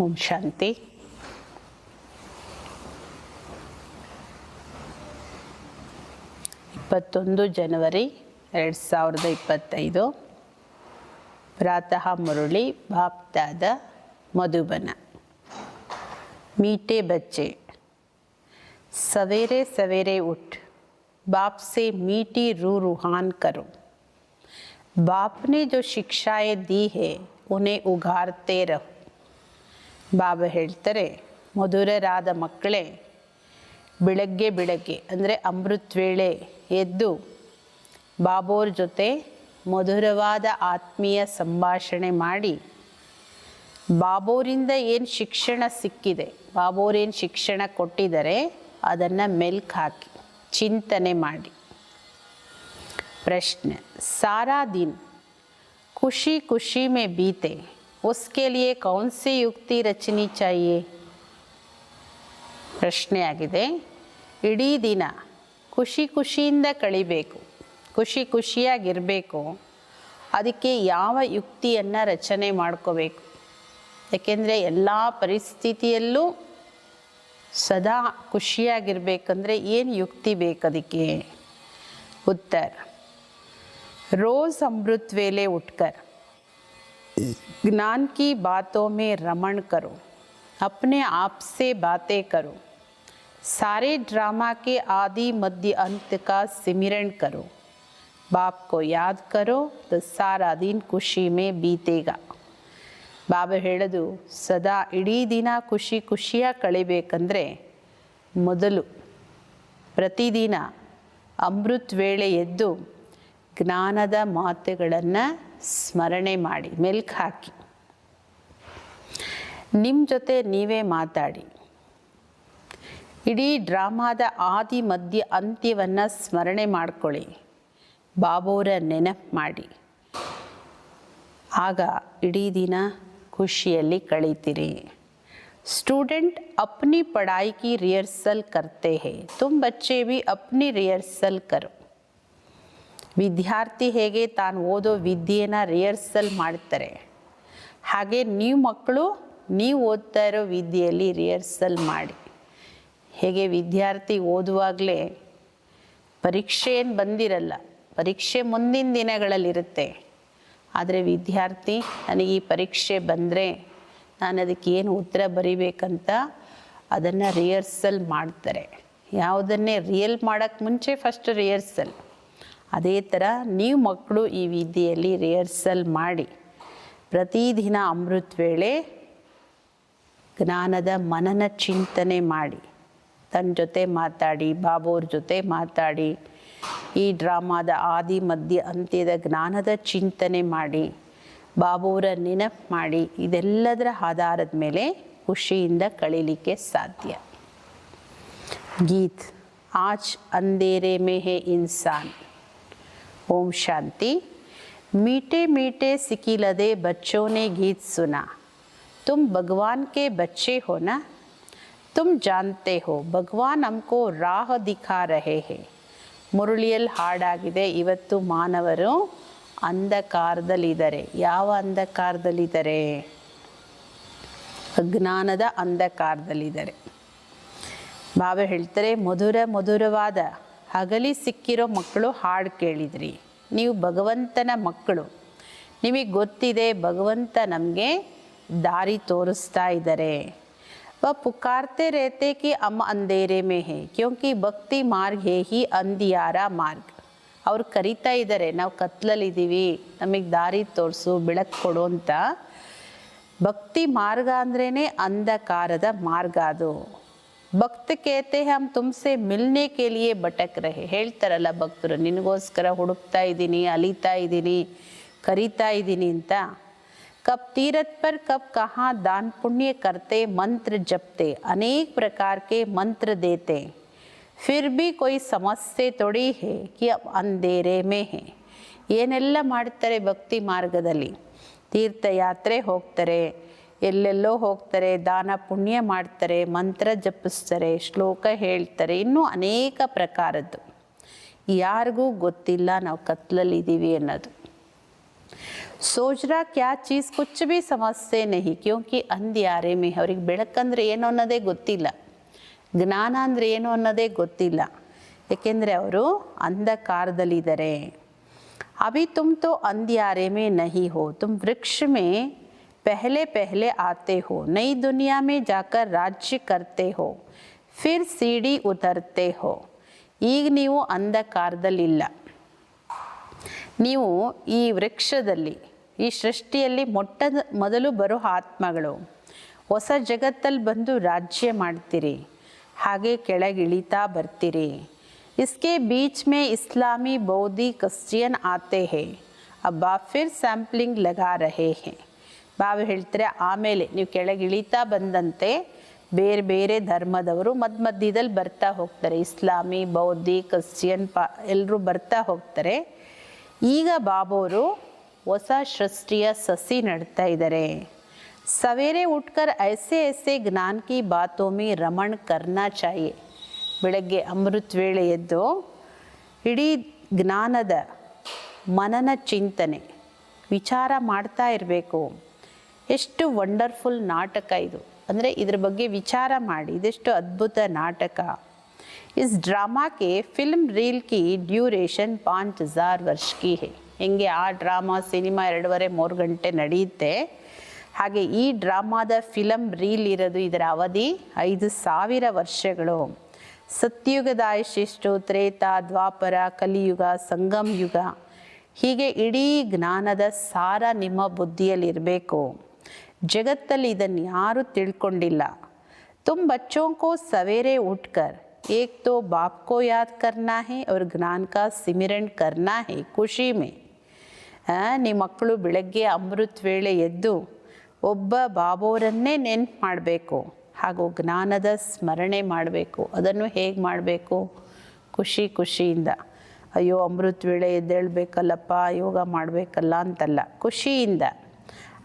ಓಂ ಶಾಂತಿ. ಜನವರಿ 2025 ಪ್ರಾತಃ ಮುರಳಿ ಬಾಪ್ದಾದ ಮಧುಬನ. मीठे बच्चे, सवेरे सवेरे उठ बाप से मीठी रूह रूहान करो. बाप ने जो शिक्षाएं दी है उन्हें उगारते रहो. ಬಾಬಾ ಹೇಳ್ತಾರೆ, ಮಧುರರಾದ ಮಕ್ಕಳೇ, ಬೆಳಗ್ಗೆ ಬೆಳಗ್ಗೆ ಅಂದರೆ ಅಮೃತ ವೇಳೆ ಎದ್ದು ಬಾಬೋರ ಜೊತೆ ಮಧುರವಾದ ಆತ್ಮೀಯ ಸಂಭಾಷಣೆ ಮಾಡಿ ಬಾಬೋರಿಂದ ಏನು ಶಿಕ್ಷಣ ಸಿಕ್ಕಿದೆ, ಬಾಬೋರೇನು ಶಿಕ್ಷಣ ಕೊಟ್ಟಿದ್ದಾರೆ ಅದನ್ನು ಮೆಲ್ಕು ಹಾಕಿ ಚಿಂತನೆ ಮಾಡಿ. ಪ್ರಶ್ನೆ, ಸಾರಾ ದಿನ ಖುಷಿ ಖುಷಿ ಮೇ ಬೀತೆ, उसके लिए कौन सी युक्ति रचनी चाहिए? ಪ್ರಶ್ನೆ ಆಗಿದೆ. ಇಡೀ ದಿನ ಖುಷಿ ಖುಷಿಯಿಂದ ಕಳಿಬೇಕು, ಖುಷಿ ಖುಷಿಯಾಗಿರಬೇಕು, ಅದಕ್ಕೆ ಯಾವ ಯುಕ್ತಿಯನ್ನು ರಚನೆ ಮಾಡ್ಕೋಬೇಕು? ಯಾಕೆಂದರೆ ಎಲ್ಲ ಪರಿಸ್ಥಿತಿಯಲ್ಲೂ ಸದಾ ಖುಷಿಯಾಗಿರ್ಬೇಕಂದ್ರೆ ಏನು ಯುಕ್ತಿ ಬೇಕು ಅದಕ್ಕೆ? ಉತ್ತರ, ರೋज़ अमृत वेले उठकर ज्ञान की बातों में रमण करो, अपने आप से बातें करो, सारे ड्रामा के आदि मध्य अंत का सिमरन करो, बाप को याद करो तो सारा दिन खुशी में बीतेगा. ಬಾಬಾ ಹೇಳೋದು, ಸದಾ ಇಡೀ ದಿನ ಖುಷಿ ಖುಷಿಯಾಗಿ ಕಳಿಬೇಕಂದ್ರೆ ಮೊದಲು ಪ್ರತಿದಿನ ಅಮೃತ ವೇಳೆ ಎದ್ದು ಜ್ಞಾನದ ಮಾತುಗಳನ್ನು ಸ್ಮರಣೆ ಮಾಡಿ ಮೆಲ್ಕು ಹಾಕಿ. ನಿಮ್ಮ ಜೊತೆ ನೀವೇ ಮಾತಾಡಿ. ಇಡೀ ಡ್ರಾಮಾದ ಆದಿ ಮಧ್ಯ ಅಂತ್ಯವನ್ನು ಸ್ಮರಣೆ ಮಾಡ್ಕೊಳ್ಳಿ. ಬಾಬೋರ ನೆನಪು ಮಾಡಿ. ಆಗ ಇಡೀ ದಿನ ಖುಷಿಯಲ್ಲಿ ಕಳೀತೀರಿ. स्टूडेंट अपनी पढ़ाई की रिहर्सल करते हैं, तुम बच्चे भी अपनी रिहर्सल करो. ವಿದ್ಯಾರ್ಥಿ ಹೇಗೆ ತಾನು ಓದೋ ವಿದ್ಯೆಯನ್ನು ರಿಹರ್ಸಲ್ ಮಾಡ್ತಾರೆ, ಹಾಗೆ ನೀವು ಮಕ್ಕಳು ನೀವು ಓದ್ತಾ ಇರೋ ವಿದ್ಯೆಯಲ್ಲಿ ರಿಹರ್ಸಲ್ ಮಾಡಿ. ಹೇಗೆ ವಿದ್ಯಾರ್ಥಿ ಓದುವಾಗಲೇ ಪರೀಕ್ಷೆ ಏನು ಬಂದಿರಲ್ಲ, ಪರೀಕ್ಷೆ ಮುಂದಿನ ದಿನಗಳಲ್ಲಿರುತ್ತೆ. ಆದರೆ ವಿದ್ಯಾರ್ಥಿ ನನಗೆ ಈ ಪರೀಕ್ಷೆ ಬಂದರೆ ನಾನು ಅದಕ್ಕೆ ಏನು ಉತ್ತರ ಬರಿಬೇಕಂತ ಅದನ್ನು ರಿಹರ್ಸಲ್ ಮಾಡ್ತಾರೆ. ಯಾವುದನ್ನೇ ರಿಯಲ್ ಮಾಡೋಕ್ಕೆ ಮುಂಚೆ ಫಸ್ಟ್ ರಿಹರ್ಸಲ್. ಅದೇ ಥರ ನೀವು ಮಕ್ಕಳು ಈ ವಿದ್ಯೆಯಲ್ಲಿ ರಿಹರ್ಸಲ್ ಮಾಡಿ ಪ್ರತಿದಿನ ಅಮೃತ ವೇಳೆ ಜ್ಞಾನದ ಮನನ ಚಿಂತನೆ ಮಾಡಿ, ತನ್ನ ಜೊತೆ ಮಾತಾಡಿ, ಬಾಬೋರ ಜೊತೆ ಮಾತಾಡಿ, ಈ ಡ್ರಾಮಾದ ಆದಿ ಮಧ್ಯ ಅಂತ್ಯದ ಜ್ಞಾನದ ಚಿಂತನೆ ಮಾಡಿ, ಬಾಬೋರ ನೆನಪು ಮಾಡಿ. ಇದೆಲ್ಲದರ ಆಧಾರದ ಮೇಲೆ ಖುಷಿಯಿಂದ ಕಳೀಲಿಕ್ಕೆ ಸಾಧ್ಯ. ಗೀತ್, ಆಜ್ ಅಂಧೇರೆ ಮೇ ಹೇ ಇನ್ಸಾನ್. ओम शांति. मीठे मीठे सिकिलदे बच्चों ने गीत सुना, तुम भगवान के बच्चे हो ना, तुम जानते हो भगवान हमको राह दिखा रहे हैं. ಮುರಳಿಯಲ್ಲಿ ಹಾಡಾಗಿದೆ. ಇವತ್ತು ಮಾನವರು ಅಂಧಕಾರದಲ್ಲಿದ್ದಾರೆ. ಯಾವ ಅಂಧಕಾರದಲ್ಲಿದ್ದಾರೆ? ಅಜ್ಞಾನದ ಅಂಧಕಾರದಲ್ಲಿದ್ದಾರೆ. ಬಾಬಾ ಹೇಳ್ತಾರೆ, ಮಧುರವಾದ ಹಗಲಿ ಸಿಕ್ಕಿರೋ ಮಕ್ಕಳು ಹಾಡು ಕೇಳಿದ್ರಿ. ನೀವು ಭಗವಂತನ ಮಕ್ಕಳು. ನಿಮಗೆ ಗೊತ್ತಿದೆ ಭಗವಂತ ನಮಗೆ ದಾರಿ ತೋರಿಸ್ತಾ ಇದ್ದಾರೆ. वह पुकारते रहते कि हम अंधेरे में है, क्योंकि ಭಕ್ತಿ ಮಾರ್ಗ ಹೇ ಹಿ ಅಂಧಿಯಾರ ಮಾರ್ಗ. ಅವ್ರು ಕರಿತಾ ಇದ್ದಾರೆ, ನಾವು ಕತ್ಲಲ್ಲಿದ್ದೀವಿ, ನಮಗೆ ದಾರಿ ತೋರಿಸು, ಬೆಳಕು ಕೊಡು ಅಂತ. ಭಕ್ತಿ ಮಾರ್ಗ ಅಂದ್ರೇ ಅಂಧಕಾರದ ಮಾರ್ಗ. ಅದು ಭಕ್ತ ಕೇತೆ ಹಮ್ ತುಮ್ಸೆ ಮಿಲ್ನೆ ಕೆ ಲಿಯೇ ಭಟಕ್ ರಹೆ. ಹೇಳ್ತಾರಲ್ಲ ಭಕ್ತರು, ನಿನಗೋಸ್ಕರ ಹುಡುಕ್ತಾ ಇದ್ದೀನಿ, ಅಲಿತಾ ಇದ್ದೀನಿ, ಕರಿತಾ ಇದ್ದೀನಿ ಅಂತ. ಕಬ್ ತೀರತ್ ಪರ್ ಕಬ್ ಕहाँ दान पुण्य करते, मंत्र जपते, अनेक प्रकार के मंत्र देते, फिर भी कोई समझते थोड़ी है कि अब अंधेरे में है. ಏನೆಲ್ಲ ಮಾಡ್ತಾರೆ ಭಕ್ತಿ ಮಾರ್ಗದಲ್ಲಿ? ತೀರ್ಥಯಾತ್ರೆ ಹೋಗ್ತಾರೆ, ಎಲ್ಲೆಲ್ಲೋ ಹೋಗ್ತಾರೆ, ದಾನ ಪುಣ್ಯ ಮಾಡ್ತಾರೆ, ಮಂತ್ರ ಜಪಿಸ್ತಾರೆ, ಶ್ಲೋಕ ಹೇಳ್ತಾರೆ, ಇನ್ನೂ ಅನೇಕ ಪ್ರಕಾರದ್ದು. ಯಾರಿಗೂ ಗೊತ್ತಿಲ್ಲ ನಾವು ಕತ್ಲಲ್ಲಿದ್ದೀವಿ ಅನ್ನೋದು. सोच रहा क्या चीज़ कुछ भी समझते नहीं क्योंकि अंधिಯಾರೆ में ಅವ್ರಿಗೆ ಬೆಳಕಂದ್ರೆ ಏನು ಅನ್ನೋದೇ ಗೊತ್ತಿಲ್ಲ, ಜ್ಞಾನ ಅಂದರೆ ಏನು ಅನ್ನೋದೇ ಗೊತ್ತಿಲ್ಲ, ಏಕೆಂದರೆ ಅವರು ಅಂಧಕಾರದಲ್ಲಿದ್ದಾರೆ. अभी तुम तो अंधियारे में नहीं हो, तुम वृक्ष में पहले पहले आते हो, नई दुनिया में जाकर राज्य करते हो, फिर सीढ़ी उतरते हो. ಈಗ ನೀವು ಅಂಧಕಾರದಲ್ಲಿಲ್ಲ, ನೀವು ಈ ವೃಕ್ಷದಲ್ಲಿ, ಈ ಸೃಷ್ಟಿಯಲ್ಲಿ ಮೊದಲು ಬರೋ ಆತ್ಮಗಳು. ಹೊಸ ಜಗತ್ತಲ್ಲಿ ಬಂದು ರಾಜ್ಯ ಮಾಡ್ತೀರಿ, ಹಾಗೆ ಕೆಳಗಿಳಿತಾ ಬರ್ತೀರಿ. इसके बीच में इस्लामी बौद्धी क्रिश्चियन आते हैं, अब आप फिर ಸ್ಯಾಂಪ್ಲಿಂಗ್ ಲಗಾ ರಹೆ ಹೇ. ಬಾಬಾ ಹೇಳ್ತಾರೆ ಆಮೇಲೆ ನೀವು ಕೆಳಗಿಳಿತಾ ಬಂದಂತೆ ಬೇರೆ ಬೇರೆ ಧರ್ಮದವರು ಮಧ್ಯದಲ್ಲಿ ಬರ್ತಾ ಹೋಗ್ತಾರೆ. ಇಸ್ಲಾಮಿ, ಬೌದ್ಧಿ, ಕ್ರಿಶ್ಚಿಯನ್ ಎಲ್ಲರೂ ಬರ್ತಾ ಹೋಗ್ತಾರೆ. ಈಗ ಬಾಬೋರು ಹೊಸ ಸೃಷ್ಟಿಯ ಸಸಿ ನಡ್ತಾ ಇದ್ದಾರೆ. ಸವೇರೆ ಉಟ್ಕರ್ ಐಸೆ ಐಸೆ ಜ್ಞಾನ ಕಿ ಬಾತೋ ಮೇ ರಮಣ ಕರ್ನಾ ಚಾಹಿಯೆ. ಬೆಳಗ್ಗೆ ಅಮೃತ ವೇಳೆ ಎದ್ದು ಇಡೀ ಜ್ಞಾನದ ಮನನ ಚಿಂತನೆ ವಿಚಾರ ಮಾಡ್ತಾ ಇರಬೇಕು. ಎಷ್ಟು ವಂಡರ್ಫುಲ್ ನಾಟಕ ಇದು, ಅಂದರೆ ಇದ್ರ ಬಗ್ಗೆ ವಿಚಾರ ಮಾಡಿ, ಇದೆಷ್ಟು ಅದ್ಭುತ ನಾಟಕ. ಇಸ್ ಡ್ರಾಮಾಕ್ಕೆ ಫಿಲ್ಮ್ ರೀಲ್ ಕಿ ಡ್ಯೂರೇಷನ್ 5000 ವರ್ಷ ಕಿ ಹೇ. ಹೆಂಗೆ ಆ ಡ್ರಾಮಾ ಸಿನಿಮಾ 2.5-3 ಗಂಟೆ ನಡೆಯುತ್ತೆ, ಹಾಗೆ ಈ ಡ್ರಾಮಾದ ಫಿಲಮ್ ರೀಲ್ ಇರೋದು ಇದರ ಅವಧಿ 5000 ವರ್ಷಗಳು. ಸತ್ಯುಗದ ಶಿಷ್ಟು, ತ್ರೇತ, ದ್ವಾಪರ, ಕಲಿಯುಗ, ಸಂಗಮ ಯುಗ, ಹೀಗೆ ಇಡೀ ಜ್ಞಾನದ ಸಾರ ನಿಮ್ಮ ಬುದ್ಧಿಯಲ್ಲಿರಬೇಕು. ಜಗತ್ತಲ್ಲಿ ಇದನ್ನು ಯಾರೂ ತಿಳ್ಕೊಂಡಿಲ್ಲ. ತುಮ್ ಬಚ್ಚೋं को सवेरे उठकर एक तो बाप को याद करना है और ज्ञान का सिमरन करना है ಖುಷಿ में. ನಿಮ್ಮ ಮಕ್ಕಳು ಬೆಳಗ್ಗೆ ಅಮೃತ ವೇಳೆ ಎದ್ದು ಒಬ್ಬ ಬಾಬೋರನ್ನೇ ನೆನ್ಪು ಮಾಡಬೇಕು, ಹಾಗೂ ಜ್ಞಾನದ ಸ್ಮರಣೆ ಮಾಡಬೇಕು. ಅದನ್ನು ಹೇಗೆ ಮಾಡಬೇಕು? ಖುಷಿಯಿಂದ. ಅಯ್ಯೋ ಅಮೃತ ವೇಳೆ ಎದ್ದೇಳಬೇಕಲ್ಲಪ್ಪ, ಯೋಗ ಮಾಡಬೇಕಲ್ಲ ಅಂತಲ್ಲ, ಖುಷಿಯಿಂದ.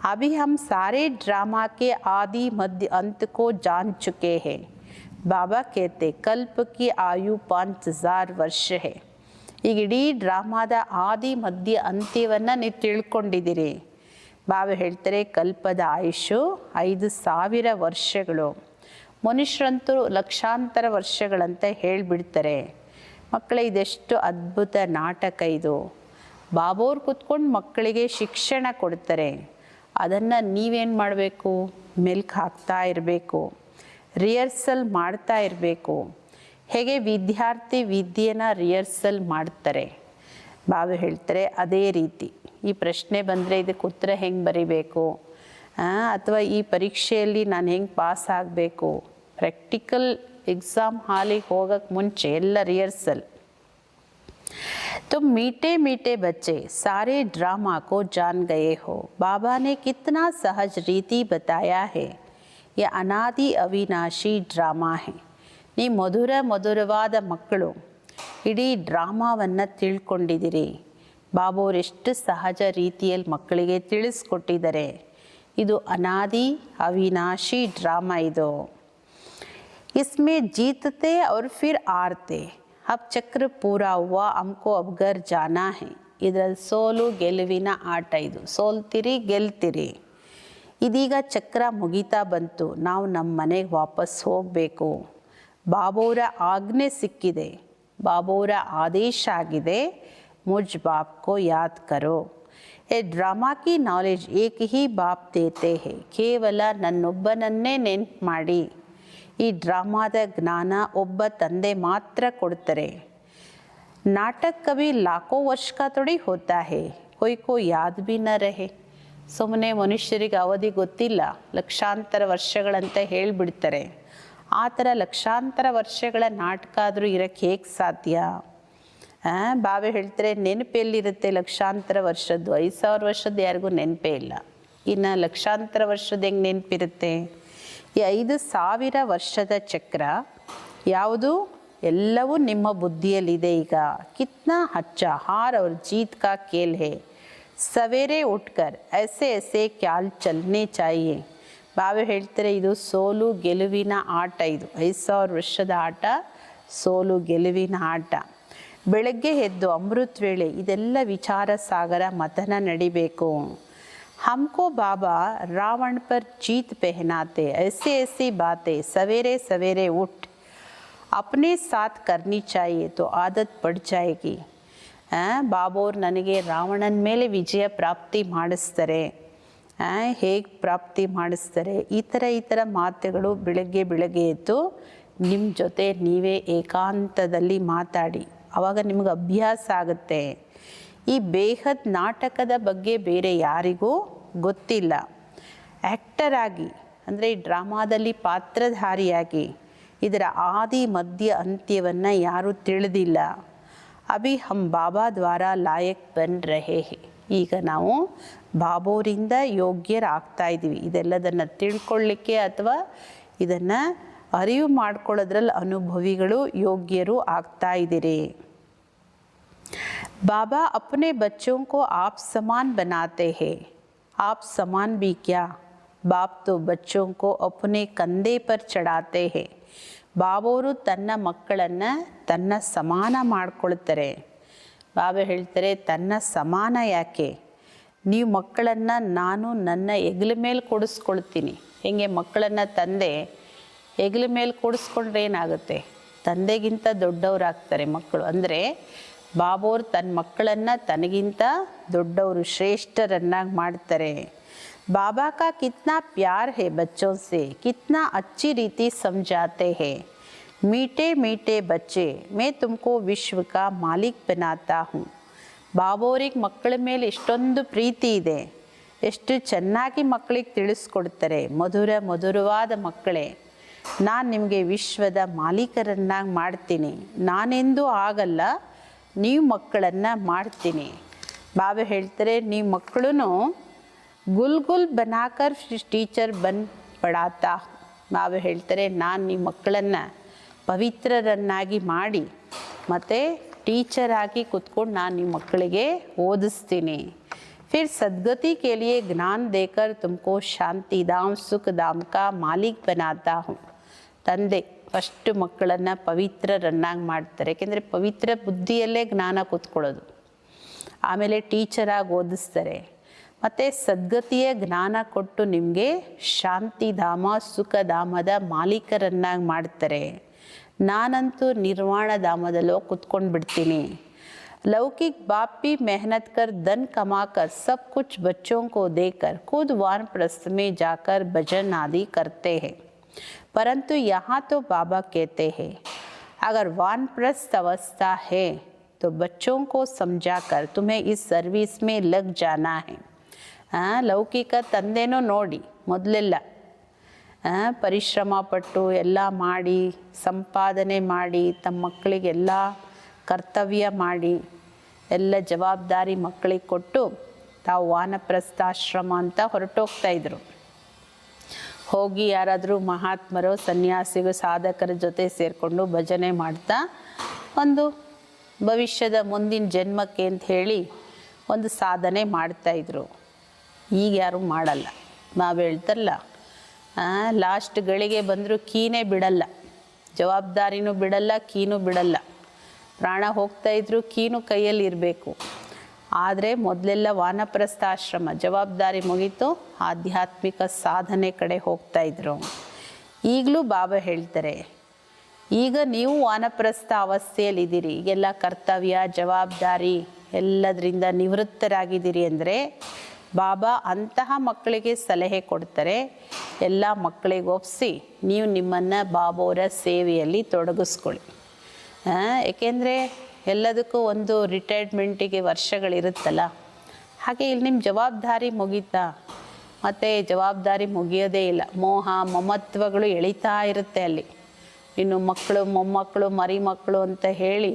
ಅಭಿ ಹಮ್ ಸಾರೆ ಡ್ರಾಮಾ ಕೆ ಆದಿ ಮಧ್ಯ ಅಂತ್ ಕೋ ಜಾನ್ ಚುಕೆ ಹೇ. ಬಾಬಾ ಕೇತೆ ಕಲ್ಪ ಕಿ ಆಯು 5000 ವರ್ಷ ಹೇ. ಈಗ ಇಡೀ ಡ್ರಾಮಾದ ಆದಿ ಮಧ್ಯ ಅಂತ್ಯವನ್ನು ನೀವು ತಿಳ್ಕೊಂಡಿದ್ದೀರಿ. ಬಾಬಾ ಹೇಳ್ತಾರೆ ಕಲ್ಪದ ಆಯುಷು 5000 ವರ್ಷಗಳು. ಮನುಷ್ಯರಂತೂ ಲಕ್ಷಾಂತರ ವರ್ಷಗಳಂತ ಹೇಳಿಬಿಡ್ತಾರೆ. ಮಕ್ಕಳೇ, ಇದೆಷ್ಟು ಅದ್ಭುತ ನಾಟಕ ಇದು. ಬಾಬೋರು ಕೂತ್ಕೊಂಡು ಮಕ್ಕಳಿಗೆ ಶಿಕ್ಷಣ ಕೊಡ್ತಾರೆ. ಅದನ್ನು ನೀವೇನು ಮಾಡಬೇಕು? ಮೆಲ್ಕು ಹಾಕ್ತಾ ಇರಬೇಕು, ರಿಹರ್ಸಲ್ ಮಾಡ್ತಾ ಇರಬೇಕು. ಹೇಗೆ ವಿದ್ಯಾರ್ಥಿ ವಿದ್ಯೆನ ರಿಹರ್ಸಲ್ ಮಾಡ್ತಾರೆ, ಬಾಬಾ ಹೇಳ್ತಾರೆ ಅದೇ ರೀತಿ. ಈ ಪ್ರಶ್ನೆ ಬಂದರೆ ಇದಕ್ಕೆ ಉತ್ತರ ಹೆಂಗೆ ಬರೀಬೇಕು, ಅಥವಾ ಈ ಪರೀಕ್ಷೆಯಲ್ಲಿ ನಾನು ಹೆಂಗೆ ಪಾಸ್ ಆಗಬೇಕು, ಪ್ರಾಕ್ಟಿಕಲ್ ಎಕ್ಸಾಮ್ ಹಾಲಿಗೆ ಹೋಗೋಕ್ಕೆ ಮುಂಚೆ ಎಲ್ಲ ರಿಹರ್ಸಲ್. तुम मीठे मीठे बच्चे सारे ड्रामा को जान गए हो. बाबा ने कितना सहज रीति बताया है. यह अनादि अविनाशी ಡ್ರಾಮಾ है. ನೀ ಮಧುರವಾದ ಮಕ್ಕಳು ಇಡೀ ಡ್ರಾಮಾವನ್ನು ತಿಳ್ಕೊಂಡಿದ್ದೀರಿ. ಬಾಬೋರು ಎಷ್ಟು ಸಹಜ ರೀತಿಯಲ್ಲಿ ಮಕ್ಕಳಿಗೆ ತಿಳಿಸ್ಕೊಟ್ಟಿದ್ದಾರೆ. ಇದು ಅನಾದಿ ಅವಿನಾಶಿ ಡ್ರಾಮಾ. ಇದು इसमें जीतते और फिर हारते. अब चक्र पूरा हुआ, हमको अब घर जाना है. ಇದರಲ್ಲಿ ಸೋಲು ಗೆಲುವಿನ ಆಟ. ಇದು ಸೋಲ್ತಿರಿ ಗೆಲ್ತಿರಿ. ಇದೀಗ ಚಕ್ರ ಮುಗಿತಾ ಬಂತು, ನಾವು ನಮ್ಮ ಮನೆಗೆ ವಾಪಸ್ ಹೋಗಬೇಕು. ಬಾಬೋರ ಆಜ್ಞೆ ಸಿಕ್ಕಿದೆ, ಬಾಬೋರ ಆದೇಶ ಆಗಿದೆ. ಮುಜ್ ಬಾಪ್ ಕೋ ಯಾದ್ ಕರೋ. ಎ ಡ್ರಾಮಾ ಕಿ ನಾಲೆಜ್ ಏಕ್ ಹಿ ಬಾಪ್ ದೇತೆ ಹೇ. ಕೇವಲ ನನ್ನೊಬ್ಬನನ್ನೇ ನೆನ್ಪು ಮಾಡಿ. ಈ ಡ್ರಾಮಾದ ಜ್ಞಾನ ಒಬ್ಬ ತಂದೆ ಮಾತ್ರ ಕೊಡ್ತಾರೆ. ನಾಟಕ ಕವಿ ಲಾಖೋ ವರ್ಷ ಕಾ ಥೋಡಿ ಹೋತಾ ಹೇ, ಕೋ ಯಾದ್ ಬಿ ನ ರಹೆ. ಸುಮ್ಮನೆ ಮನುಷ್ಯರಿಗೆ ಅವಧಿ ಗೊತ್ತಿಲ್ಲ, ಲಕ್ಷಾಂತರ ವರ್ಷಗಳಂತ ಹೇಳಿಬಿಡ್ತಾರೆ. ಆ ಥರ ಲಕ್ಷಾಂತರ ವರ್ಷಗಳ ನಾಟಕ ಆದರೂ ಇರೋಕ್ಕೆ ಹೇಗೆ ಸಾಧ್ಯ? ಬಾಬಾ ಹೇಳ್ತಾರೆ ನೆನಪೆಲ್ಲಿರುತ್ತೆ ಲಕ್ಷಾಂತರ ವರ್ಷದ್ದು? 5000 ವರ್ಷದ್ದು ಯಾರಿಗೂ ನೆನಪೇ ಇಲ್ಲ, ಇನ್ನು ಲಕ್ಷಾಂತರ ವರ್ಷದ ಹೆಂಗೆ ನೆನಪಿರುತ್ತೆ? ಈ 5000 ವರ್ಷದ ಚಕ್ರ ಯಾವುದು? ಎಲ್ಲವೂ ನಿಮ್ಮ ಬುದ್ಧಿಯಲ್ಲಿದೆ. ಈಗ ಕಿತ್ನಾ ಅಚ್ಚಾ ಹಾರ್ और जीत का खेल है. ಸವೇರೆ ಉಟ್ಕರ್ ಐಸೆ ಐಸೆ ಕ್ಯಾಲ್ ಚಲನೆ ಚಾಹಿಯೆ. ಬಾಬಾ ಹೇಳ್ತಾರೆ ಇದು ಸೋಲು ಗೆಲುವಿನ ಆಟ. ಇದು 5000 ವರ್ಷದ ಆಟ, ಸೋಲು ಗೆಲುವಿನ ಆಟ. ಬೆಳಗ್ಗೆ ಎದ್ದು ಅಮೃತ ವೇಳೆ ಇದೆಲ್ಲ ವಿಚಾರ ಸಾಗರ ಮಥನ ನಡಿಬೇಕು. हमको बाबा रावण पर जीत पहनाते, ऐसी ऐसी बातें सवेरे सवेरे उठ अपने साथ करनी चाहिए तो आदत पड़ जाएगी. ಬಾಬೋರು ನನಗೆ ರಾವಣನ ಮೇಲೆ ವಿಜಯ ಪ್ರಾಪ್ತಿ ಮಾಡಿಸ್ತಾರೆ, ಹೇಗೆ ಪ್ರಾಪ್ತಿ ಮಾಡಿಸ್ತಾರೆ, ಈ ಥರ ಮಾತುಗಳು ಬೆಳಗ್ಗೆ ಎದ್ದು ನಿಮ್ಮ ಜೊತೆ ನೀವೇ ಏಕಾಂತದಲ್ಲಿ ಮಾತಾಡಿ. ಆವಾಗ ನಿಮ್ಗೆ ಅಭ್ಯಾಸ ಆಗುತ್ತೆ. ಈ ಬೇಹದ್ ನಾಟಕದ ಬಗ್ಗೆ ಬೇರೆ ಯಾರಿಗೂ ಗೊತ್ತಿಲ್ಲ. ಆ್ಯಕ್ಟರ್ ಆಗಿ ಅಂದರೆ ಈ ಡ್ರಾಮಾದಲ್ಲಿ ಪಾತ್ರಧಾರಿಯಾಗಿ ಇದರ ಆದಿ ಮಧ್ಯ ಅಂತ್ಯವನ್ನು ಯಾರೂ ತಿಳಿದಿಲ್ಲ. ಅಭಿ ಹಮ್ ಬಾಬಾ ದ್ವಾರ ಲಾಯಕ್ ಬನ್ ರಹೇ ಹೇ. ಈಗ ನಾವು ಬಾಬೋರಿಂದ ಯೋಗ್ಯರಾಗ್ತಾ ಇದ್ದೀವಿ. ಇದೆಲ್ಲದನ್ನು ತಿಳ್ಕೊಳ್ಳಿಕ್ಕೆ ಅಥವಾ ಇದನ್ನು ಅರಿವು ಮಾಡ್ಕೊಳ್ಳೋದ್ರಲ್ಲಿ ಅನುಭವಿಗಳು ಯೋಗ್ಯರು ಆಗ್ತಾ ಇದ್ದೀರಿ. बाबा अपने बच्चों को आप समान बनाते हैं. आप समान भी क्या, बाप तो बच्चों को अपने कंधे पर चढ़ाते हैं. ಬಾಬೋರು ತನ್ನ ಮಕ್ಕಳನ್ನು ತನ್ನ ಸಮಾನ ಮಾಡ್ಕೊಳ್ತಾರೆ. ಬಾಬಾ ಹೇಳ್ತಾರೆ, ತನ್ನ ಸಮಾನ ಯಾಕೆ, ನೀವು ಮಕ್ಕಳನ್ನು ನಾನು ನನ್ನ ಹೆಗಲ ಮೇಲೆ ಕೊಡಿಸ್ಕೊಳ್ತೀನಿ. ಹೇಗೆ ಮಕ್ಕಳನ್ನು ತಂದೆ ಹೆಗಲ ಮೇಲೆ ಕೊಡಿಸ್ಕೊಂಡ್ರೆ ಏನಾಗುತ್ತೆ, ತಂದೆಗಿಂತ ದೊಡ್ಡವರಾಗ್ತಾರೆ ಮಕ್ಕಳು. ಅಂದರೆ ಬಾಬೋರು ತನ್ನ ಮಕ್ಕಳನ್ನು ತನಗಿಂತ ದೊಡ್ಡವರು ಶ್ರೇಷ್ಠರನ್ನಾಗಿ ಮಾಡ್ತಾರೆ. बाबा का कितना प्यार है बच्चों से, कितना अच्छी रीति समझाते हैं. मीठे मीठे बच्चे, मैं तुमको विश्व का मालिक बनाता हूँ. ಬಾಬೋರಿಗೆ ಮಕ್ಕಳ ಮೇಲೆ ಎಷ್ಟೊಂದು ಪ್ರೀತಿ ಇದೆ, ಎಷ್ಟು ಚೆನ್ನಾಗಿ ಮಕ್ಕಳಿಗೆ ತಿಳಿಸ್ಕೊಡ್ತಾರೆ. ಮಧುರವಾದ ಮಕ್ಕಳೇ, ನಾನು ನಿಮಗೆ ವಿಶ್ವದ ಮಾಲೀಕರನ್ನಾಗಿ ಮಾಡ್ತೀನಿ. ನಾನೆಂದೂ ಆಗಲ್ಲ, ನೀವು ಮಕ್ಕಳನ್ನು ಮಾಡ್ತೀನಿ. ಬಾಬಾ ಹೇಳ್ತಾರೆ, ನೀವು ಮಕ್ಕಳು ಗುಲ್ ಬನಾಕರ್ ಟೀಚರ್ ಬನ್ ಪಡಾತಾ. ಬಾಬಾ ಹೇಳ್ತಾರೆ, ನಾನು ನಿಮ್ಮ ಮಕ್ಕಳನ್ನು ಪವಿತ್ರರನ್ನಾಗಿ ಮಾಡಿ ಮತ್ತು ಟೀಚರ್ ಆಗಿ ಕೂತ್ಕೊಂಡು ನಾನು ನಿಮ್ಮ ಮಕ್ಕಳಿಗೆ ಓದಿಸ್ತೀನಿ. ಫಿರ್ ಸದ್ಗತಿ ಕೆ ಲಿಯೆ ಜ್ಞಾನ ದೇಕರ್ ತುಮಕೋ ಶಾಂತಿ ಧಾಮ್ ಸುಖ ಧಾಮ್ ಕಾ ಮಾಲೀಕ್ ಬನಾತಾ ಹೂँ. ತಂದೆ ಫಸ್ಟ್ ಮಕ್ಕಳನ್ನು ಪವಿತ್ರರನ್ನಾಗಿ ಮಾಡ್ತಾರೆ. ಯಾಕೆಂದರೆ ಪವಿತ್ರ ಬುದ್ಧಿಯಲ್ಲೇ ಜ್ಞಾನ ಕೂತ್ಕೊಳ್ಳೋದು. ಆಮೇಲೆ ಟೀಚರಾಗಿ ಓದಿಸ್ತಾರೆ. ಮತ್ತು ಸದ್ಗತಿಯ ಜ್ಞಾನ ಕೊಟ್ಟು ನಿಮಗೆ ಶಾಂತಿಧಾಮ ಸುಖಧಾಮದ ಮಾಲೀಕರನ್ನಾಗಿ ಮಾಡ್ತಾರೆ. ನಾನಂತೂ ನಿರ್ವಾಣ ಧಾಮದಲ್ಲೋ ಕುತ್ಕೊಂಡು ಬಿಡ್ತೀನಿ. लौकिक बाप भी मेहनत कर धन कमाकर सब कुछ बच्चों को देकर खुद वानप्रस्थ में जाकर भजन आदि करते हैं. परंतु यहाँ तो बाबा कहते हैं, अगर वानप्रस्थ अवस्था है तो बच्चों को समझाकर तुम्हें इस सर्विस में लग जाना है. ಲೌಕಿಕ ತಂದೆನೂ ನೋಡಿ ಮೊದಲೆಲ್ಲ ಪರಿಶ್ರಮ ಪಟ್ಟು ಎಲ್ಲ ಮಾಡಿ ಸಂಪಾದನೆ ಮಾಡಿ ತಮ್ಮ ಮಕ್ಕಳಿಗೆಲ್ಲ ಕರ್ತವ್ಯ ಮಾಡಿ ಎಲ್ಲ ಜವಾಬ್ದಾರಿ ಮಕ್ಕಳಿಗೆ ಕೊಟ್ಟು ತಾವು ವಾನಪ್ರಸ್ಥಾಶ್ರಮ ಅಂತ ಹೊರಟೋಗ್ತಾಯಿದ್ರು. ಹೋಗಿ ಯಾರಾದರೂ ಮಹಾತ್ಮರು ಸನ್ಯಾಸಿಗಳು ಸಾಧಕರ ಜೊತೆ ಸೇರಿಕೊಂಡು ಭಜನೆ ಮಾಡ್ತಾ ಒಂದು ಭವಿಷ್ಯದ ಮುಂದಿನ ಜನ್ಮಕ್ಕೆ ಅಂತ ಹೇಳಿ ಒಂದು ಸಾಧನೆ ಮಾಡ್ತಾಯಿದ್ರು. ಈಗ ಯಾರು ಮಾಡಲ್ಲ. ನಾವು ಹೇಳ್ತಾರಲ್ಲ, ಲಾಸ್ಟ್ ಗಳಿಗೆ ಬಂದರೂ ಕೀನೇ ಬಿಡಲ್ಲ, ಜವಾಬ್ದಾರಿನೂ ಬಿಡಲ್ಲ, ಕೀನೂ ಬಿಡಲ್ಲ. ಪ್ರಾಣ ಹೋಗ್ತಾಯಿದ್ರು, ಕೀನು ಕೈಯಲ್ಲಿ ಇರಬೇಕು. ಆದರೆ ಮೊದಲೆಲ್ಲ ವಾನಪ್ರಸ್ಥಾಶ್ರಮ ಜವಾಬ್ದಾರಿ ಮುಗೀತು, ಆಧ್ಯಾತ್ಮಿಕ ಸಾಧನೆ ಕಡೆ ಹೋಗ್ತಾಯಿದ್ರು. ಈಗಲೂ ಬಾಬಾ ಹೇಳ್ತಾರೆ, ಈಗ ನೀವು ವಾನಪ್ರಸ್ಥ ಅವಸ್ಥೆಯಲ್ಲಿದ್ದೀರಿ, ಈಗೆಲ್ಲ ಕರ್ತವ್ಯ ಜವಾಬ್ದಾರಿ ಎಲ್ಲದರಿಂದ ನಿವೃತ್ತರಾಗಿದ್ದೀರಿ ಅಂದರೆ ಬಾಬಾ ಅಂತಹ ಮಕ್ಕಳಿಗೆ ಸಲಹೆ ಕೊಡ್ತಾರೆ. ಎಲ್ಲ ಮಕ್ಕಳಿಗೆ ಒಪ್ಪಿಸಿ ನೀವು ನಿಮ್ಮನ್ನು ಬಾಬೋರ ಸೇವೆಯಲ್ಲಿ ತೊಡಗಿಸ್ಕೊಳ್ಳಿ. ಏಕೆಂದರೆ ಎಲ್ಲದಕ್ಕೂ ಒಂದು ರಿಟೈರ್ಮೆಂಟಿಗೆ ವರ್ಷಗಳಿರುತ್ತಲ್ಲ, ಹಾಗೆ ಇಲ್ಲಿ ನಿಮ್ಮ ಜವಾಬ್ದಾರಿ ಮುಗೀತಾ, ಮತ್ತು ಜವಾಬ್ದಾರಿ ಮುಗಿಯೋದೇ ಇಲ್ಲ. ಮೋಹ ಮಮತ್ವಗಳು ಎಳಿತಾ ಇರುತ್ತೆ ಅಲ್ಲಿ. ಇನ್ನು ಮಕ್ಕಳು ಮೊಮ್ಮಕ್ಕಳು ಮರಿ ಮಕ್ಕಳು ಅಂತ ಹೇಳಿ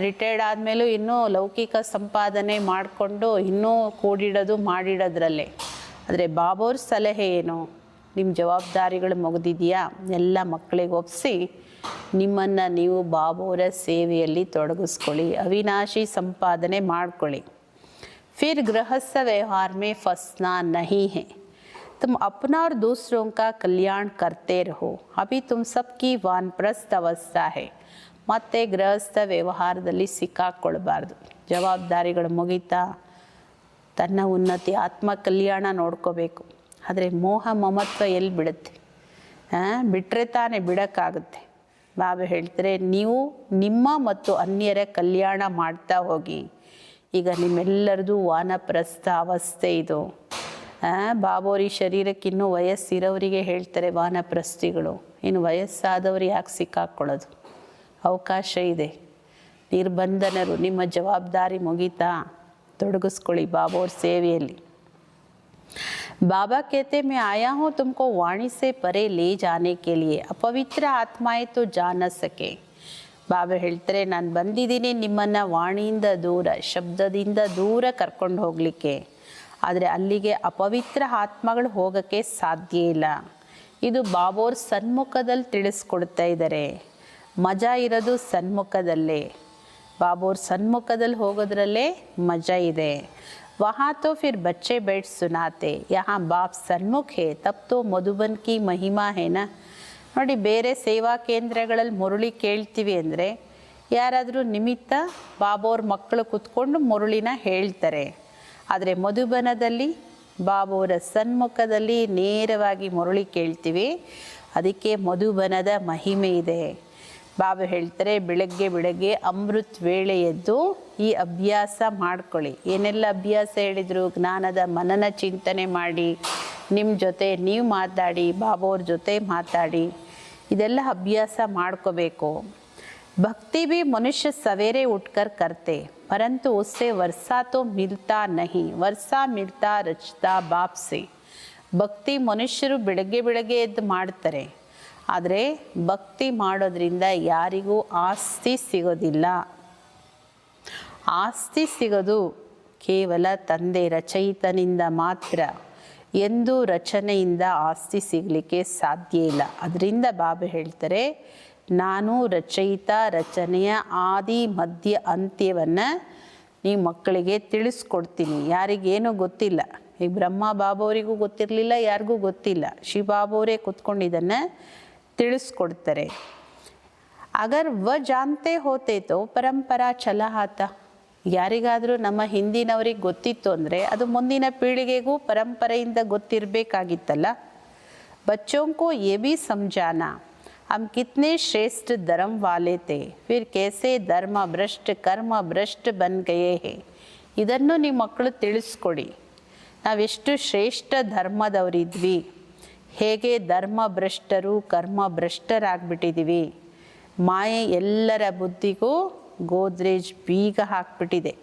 ರಿಟೈರ್ಡ್ ಆದಮೇಲೂ ಇನ್ನೂ ಲೌಕಿಕ ಸಂಪಾದನೆ ಮಾಡಿಕೊಂಡು ಇನ್ನೂ ಕೂಡಿಡೋದು ಮಾಡಿಡೋದ್ರಲ್ಲೇ. ಆದರೆ ಬಾಬೋರ ಸಲಹೆ ಏನು, ನಿಮ್ಮ ಜವಾಬ್ದಾರಿಗಳು ಮುಗಿದಿದೆಯಾ, ಎಲ್ಲ ಮಕ್ಕಳಿಗೆ ಒಪ್ಪಿಸಿ ನಿಮ್ಮನ್ನು ನೀವು ಬಾಬೋರ ಸೇವೆಯಲ್ಲಿ ತೊಡಗಿಸ್ಕೊಳ್ಳಿ, ಅವಿನಾಶಿ ಸಂಪಾದನೆ ಮಾಡ್ಕೊಳ್ಳಿ. ಫಿರ್ ಗೃಹಸ್ಥ ವ್ಯವಹಾರ ಮೇ ಫಸ್ನಾ ನಹೀ ಹೈ, तुम अपना और दूसरों का कल्याण करते रहो. अभी तुम सबकी वानप्रस्थ अवस्था है. ಮತ್ತು ಗೃಹಸ್ಥ ವ್ಯವಹಾರದಲ್ಲಿ ಸಿಕ್ಕಾಕ್ಕೊಳ್ಬಾರ್ದು. ಜವಾಬ್ದಾರಿಗಳು ಮುಗಿತಾ ತನ್ನ ಉನ್ನತಿ ಆತ್ಮ ಕಲ್ಯಾಣ ನೋಡ್ಕೋಬೇಕು. ಆದರೆ ಮೋಹ ಮಮತ್ವ ಎಲ್ಲಿ ಬಿಡುತ್ತೆ? ಬಿಟ್ಟರೆ ತಾನೇ ಬಿಡೋಕ್ಕಾಗುತ್ತೆ. ಬಾಬಾ ಹೇಳ್ತಾರೆ, ನೀವು ನಿಮ್ಮ ಮತ್ತು ಅನ್ಯರ ಕಲ್ಯಾಣ ಮಾಡ್ತಾ ಹೋಗಿ. ಈಗ ನಿಮ್ಮೆಲ್ಲರದು ವಾನಪ್ರಸ್ಥ ಅವಸ್ಥೆ ಇದು. ಬಾಬೋರಿ ಶರೀರಕ್ಕಿನ್ನೂ ವಯಸ್ಸಿರೋರಿಗೆ ಹೇಳ್ತಾರೆ ವಾನಪ್ರಸ್ಥಿಗಳು. ಇನ್ನು ವಯಸ್ಸಾದವರು ಯಾಕೆ ಸಿಕ್ಕಾಕ್ಕೊಳ್ಳೋದು? ಅವಕಾಶ ಇದೆ. ನಿರ್ಬಂಧನರು. ನಿಮ್ಮ ಜವಾಬ್ದಾರಿ ಮುಗಿತಾ ತೊಡಗಿಸ್ಕೊಳ್ಳಿ ಬಾಬೋರ್ ಸೇವೆಯಲ್ಲಿ. बाबा कहते मैं आया हूँ तुमको वाणी से परे ले जाने के लिए, अपवित्र आत्माएं तो जा न सके. ಬಾಬಾ ಹೇಳ್ತಾರೆ, ನಾನು ಬಂದಿದ್ದೀನಿ ನಿಮ್ಮನ್ನು ವಾಣಿಯಿಂದ ದೂರ, ಶಬ್ದದಿಂದ ದೂರ ಕರ್ಕೊಂಡು ಹೋಗಲಿಕ್ಕೆ. ಆದರೆ ಅಲ್ಲಿಗೆ ಅಪವಿತ್ರ ಆತ್ಮಗಳು ಹೋಗೋಕ್ಕೆ ಸಾಧ್ಯ ಇಲ್ಲ. ಇದು ಬಾಬೋರ್ ಸನ್ಮುಖದಲ್ಲಿ ತಿಳಿಸ್ಕೊಡ್ತಾ ಇದ್ದಾರೆ. ಮಜಾ ಇರೋದು ಸನ್ಮುಖದಲ್ಲೇ. ಬಾಬೋರ್ ಸನ್ಮುಖದಲ್ಲಿ ಹೋಗೋದ್ರಲ್ಲೇ ಮಜಾ ಇದೆ. वहाँ तो फिर बच्चे बैठ सुनाते, यहाँ बाप सन्मुख है तब तो मधुबन की महिमा है ना. ನೋಡಿ, ಬೇರೆ ಸೇವಾ ಕೇಂದ್ರಗಳಲ್ಲಿ ಮುರುಳಿ ಕೇಳ್ತೀವಿ ಅಂದರೆ ಯಾರಾದರೂ ನಿಮಿತ್ತ ಬಾಬೋರ್ ಮಕ್ಕಳು ಕೂತ್ಕೊಂಡು ಮುರುಳಿನ ಹೇಳ್ತಾರೆ. ಆದರೆ ಮಧುಬನದಲ್ಲಿ ಬಾಬೋರ ಸನ್ಮುಖದಲ್ಲಿ ನೇರವಾಗಿ ಮುರುಳಿ ಕೇಳ್ತೀವಿ. ಅದಕ್ಕೆ ಮಧುಬನದ ಮಹಿಮೆ ಇದೆ. ಬಾಬಾ ಹೇಳ್ತಾರೆ, ಬೆಳಗ್ಗೆ ಅಮೃತ್ ವೇಳೆ ಎದ್ದು ಈ ಅಭ್ಯಾಸ ಮಾಡ್ಕೊಳ್ಳಿ. ಏನೆಲ್ಲ ಅಭ್ಯಾಸ ಹೇಳಿದರು? ಜ್ಞಾನದ ಮನನ ಚಿಂತನೆ ಮಾಡಿ, ನಿಮ್ಮ ಜೊತೆ ನೀವು ಮಾತಾಡಿ, ಬಾಬೋರ ಜೊತೆ ಮಾತಾಡಿ, ಇದೆಲ್ಲ ಅಭ್ಯಾಸ ಮಾಡ್ಕೋಬೇಕು. ಭಕ್ತಿ ಭಿ ಮನುಷ್ಯ ಸವೇರೆ ಉಟ್ಕರ್ ಕರ್ತೆ, ಪರಂತು ಉಸ್ಸೆ ವರ್ಷಾ ತೋ ಮಿಲ್ತಾ ನಹಿ, ವರ್ಷಾ ಮಿಲ್ತಾ ರಚ್ತಾ ಬಾಪ್ ಸೆ. ಭಕ್ತಿ ಮನುಷ್ಯರು ಬೆಳಗ್ಗೆ ಎದ್ದು ಮಾಡ್ತಾರೆ. ಆದರೆ ಭಕ್ತಿ ಮಾಡೋದ್ರಿಂದ ಯಾರಿಗೂ ಆಸ್ತಿ ಸಿಗೋದಿಲ್ಲ. ಆಸ್ತಿ ಸಿಗೋದು ಕೇವಲ ತಂದೆ ರಚಯಿತನಿಂದ ಮಾತ್ರ. ಎಂದು ರಚನೆಯಿಂದ ಆಸ್ತಿ ಸಿಗಲಿಕ್ಕೆ ಸಾಧ್ಯ ಇಲ್ಲ. ಅದರಿಂದ ಬಾಬಾ ಹೇಳ್ತಾರೆ, ನಾನು ರಚಯಿತ, ರಚನೆಯ ಆದಿ ಮಧ್ಯ ಅಂತ್ಯವನ್ನು ನೀವು ಮಕ್ಕಳಿಗೆ ತಿಳಿಸ್ಕೊಡ್ತೀನಿ. ಯಾರಿಗೇನೂ ಗೊತ್ತಿಲ್ಲ. ಈಗ ಬ್ರಹ್ಮ ಬಾಬೋರಿಗೂ ಗೊತ್ತಿರಲಿಲ್ಲ, ಯಾರಿಗೂ ಗೊತ್ತಿಲ್ಲ. ಶಿವಬಾಬೋರೇ ಕೂತ್ಕೊಂಡಿದ್ದನ್ನು ತಿಳಿಸ್ಕೊಡ್ತಾರೆ. ಅಗರ್ ವ ಜಾನ್ತೆ ಹೋತೆ ತೋ ಪರಂಪರಾ ಚಲಹಾತ. ಯಾರಿಗಾದರೂ ನಮ್ಮ ಹಿಂದಿನವ್ರಿಗೆ ಗೊತ್ತಿತ್ತು ಅಂದರೆ ಅದು ಮುಂದಿನ ಪೀಳಿಗೆಗೂ ಪರಂಪರೆಯಿಂದ ಗೊತ್ತಿರಬೇಕಾಗಿತ್ತಲ್ಲ. ಬಚ್ಚೋಂ ಕೋ ಯೇ ಭಿ ಸಮझाना हम कितने श्रेष्ठ धर्म वाले थे, फिर कैसे धर्म भ्रष्ट कर्म भ्रष्ट बन गए हैं. ಇದನ್ನು ನಿಮ್ಮ ಮಕ್ಕಳು ತಿಳಿಸ್ಕೊಡಿ. ನಾವೆಷ್ಟು ಶ್ರೇಷ್ಠ ಧರ್ಮದವರಿದ್ವಿ, ಹೇಗೆ ಧರ್ಮ ಭ್ರಷ್ಟರು ಕರ್ಮ ಭ್ರಷ್ಟರಾಗ್ಬಿಟ್ಟಿದ್ದೀವಿ. ಮಾಯೆ ಎಲ್ಲರ ಬುದ್ಧಿಗೂ ಗೋದ್ರೇಜ್ ಬೀಗ ಹಾಕ್ಬಿಟ್ಟಿದೆ.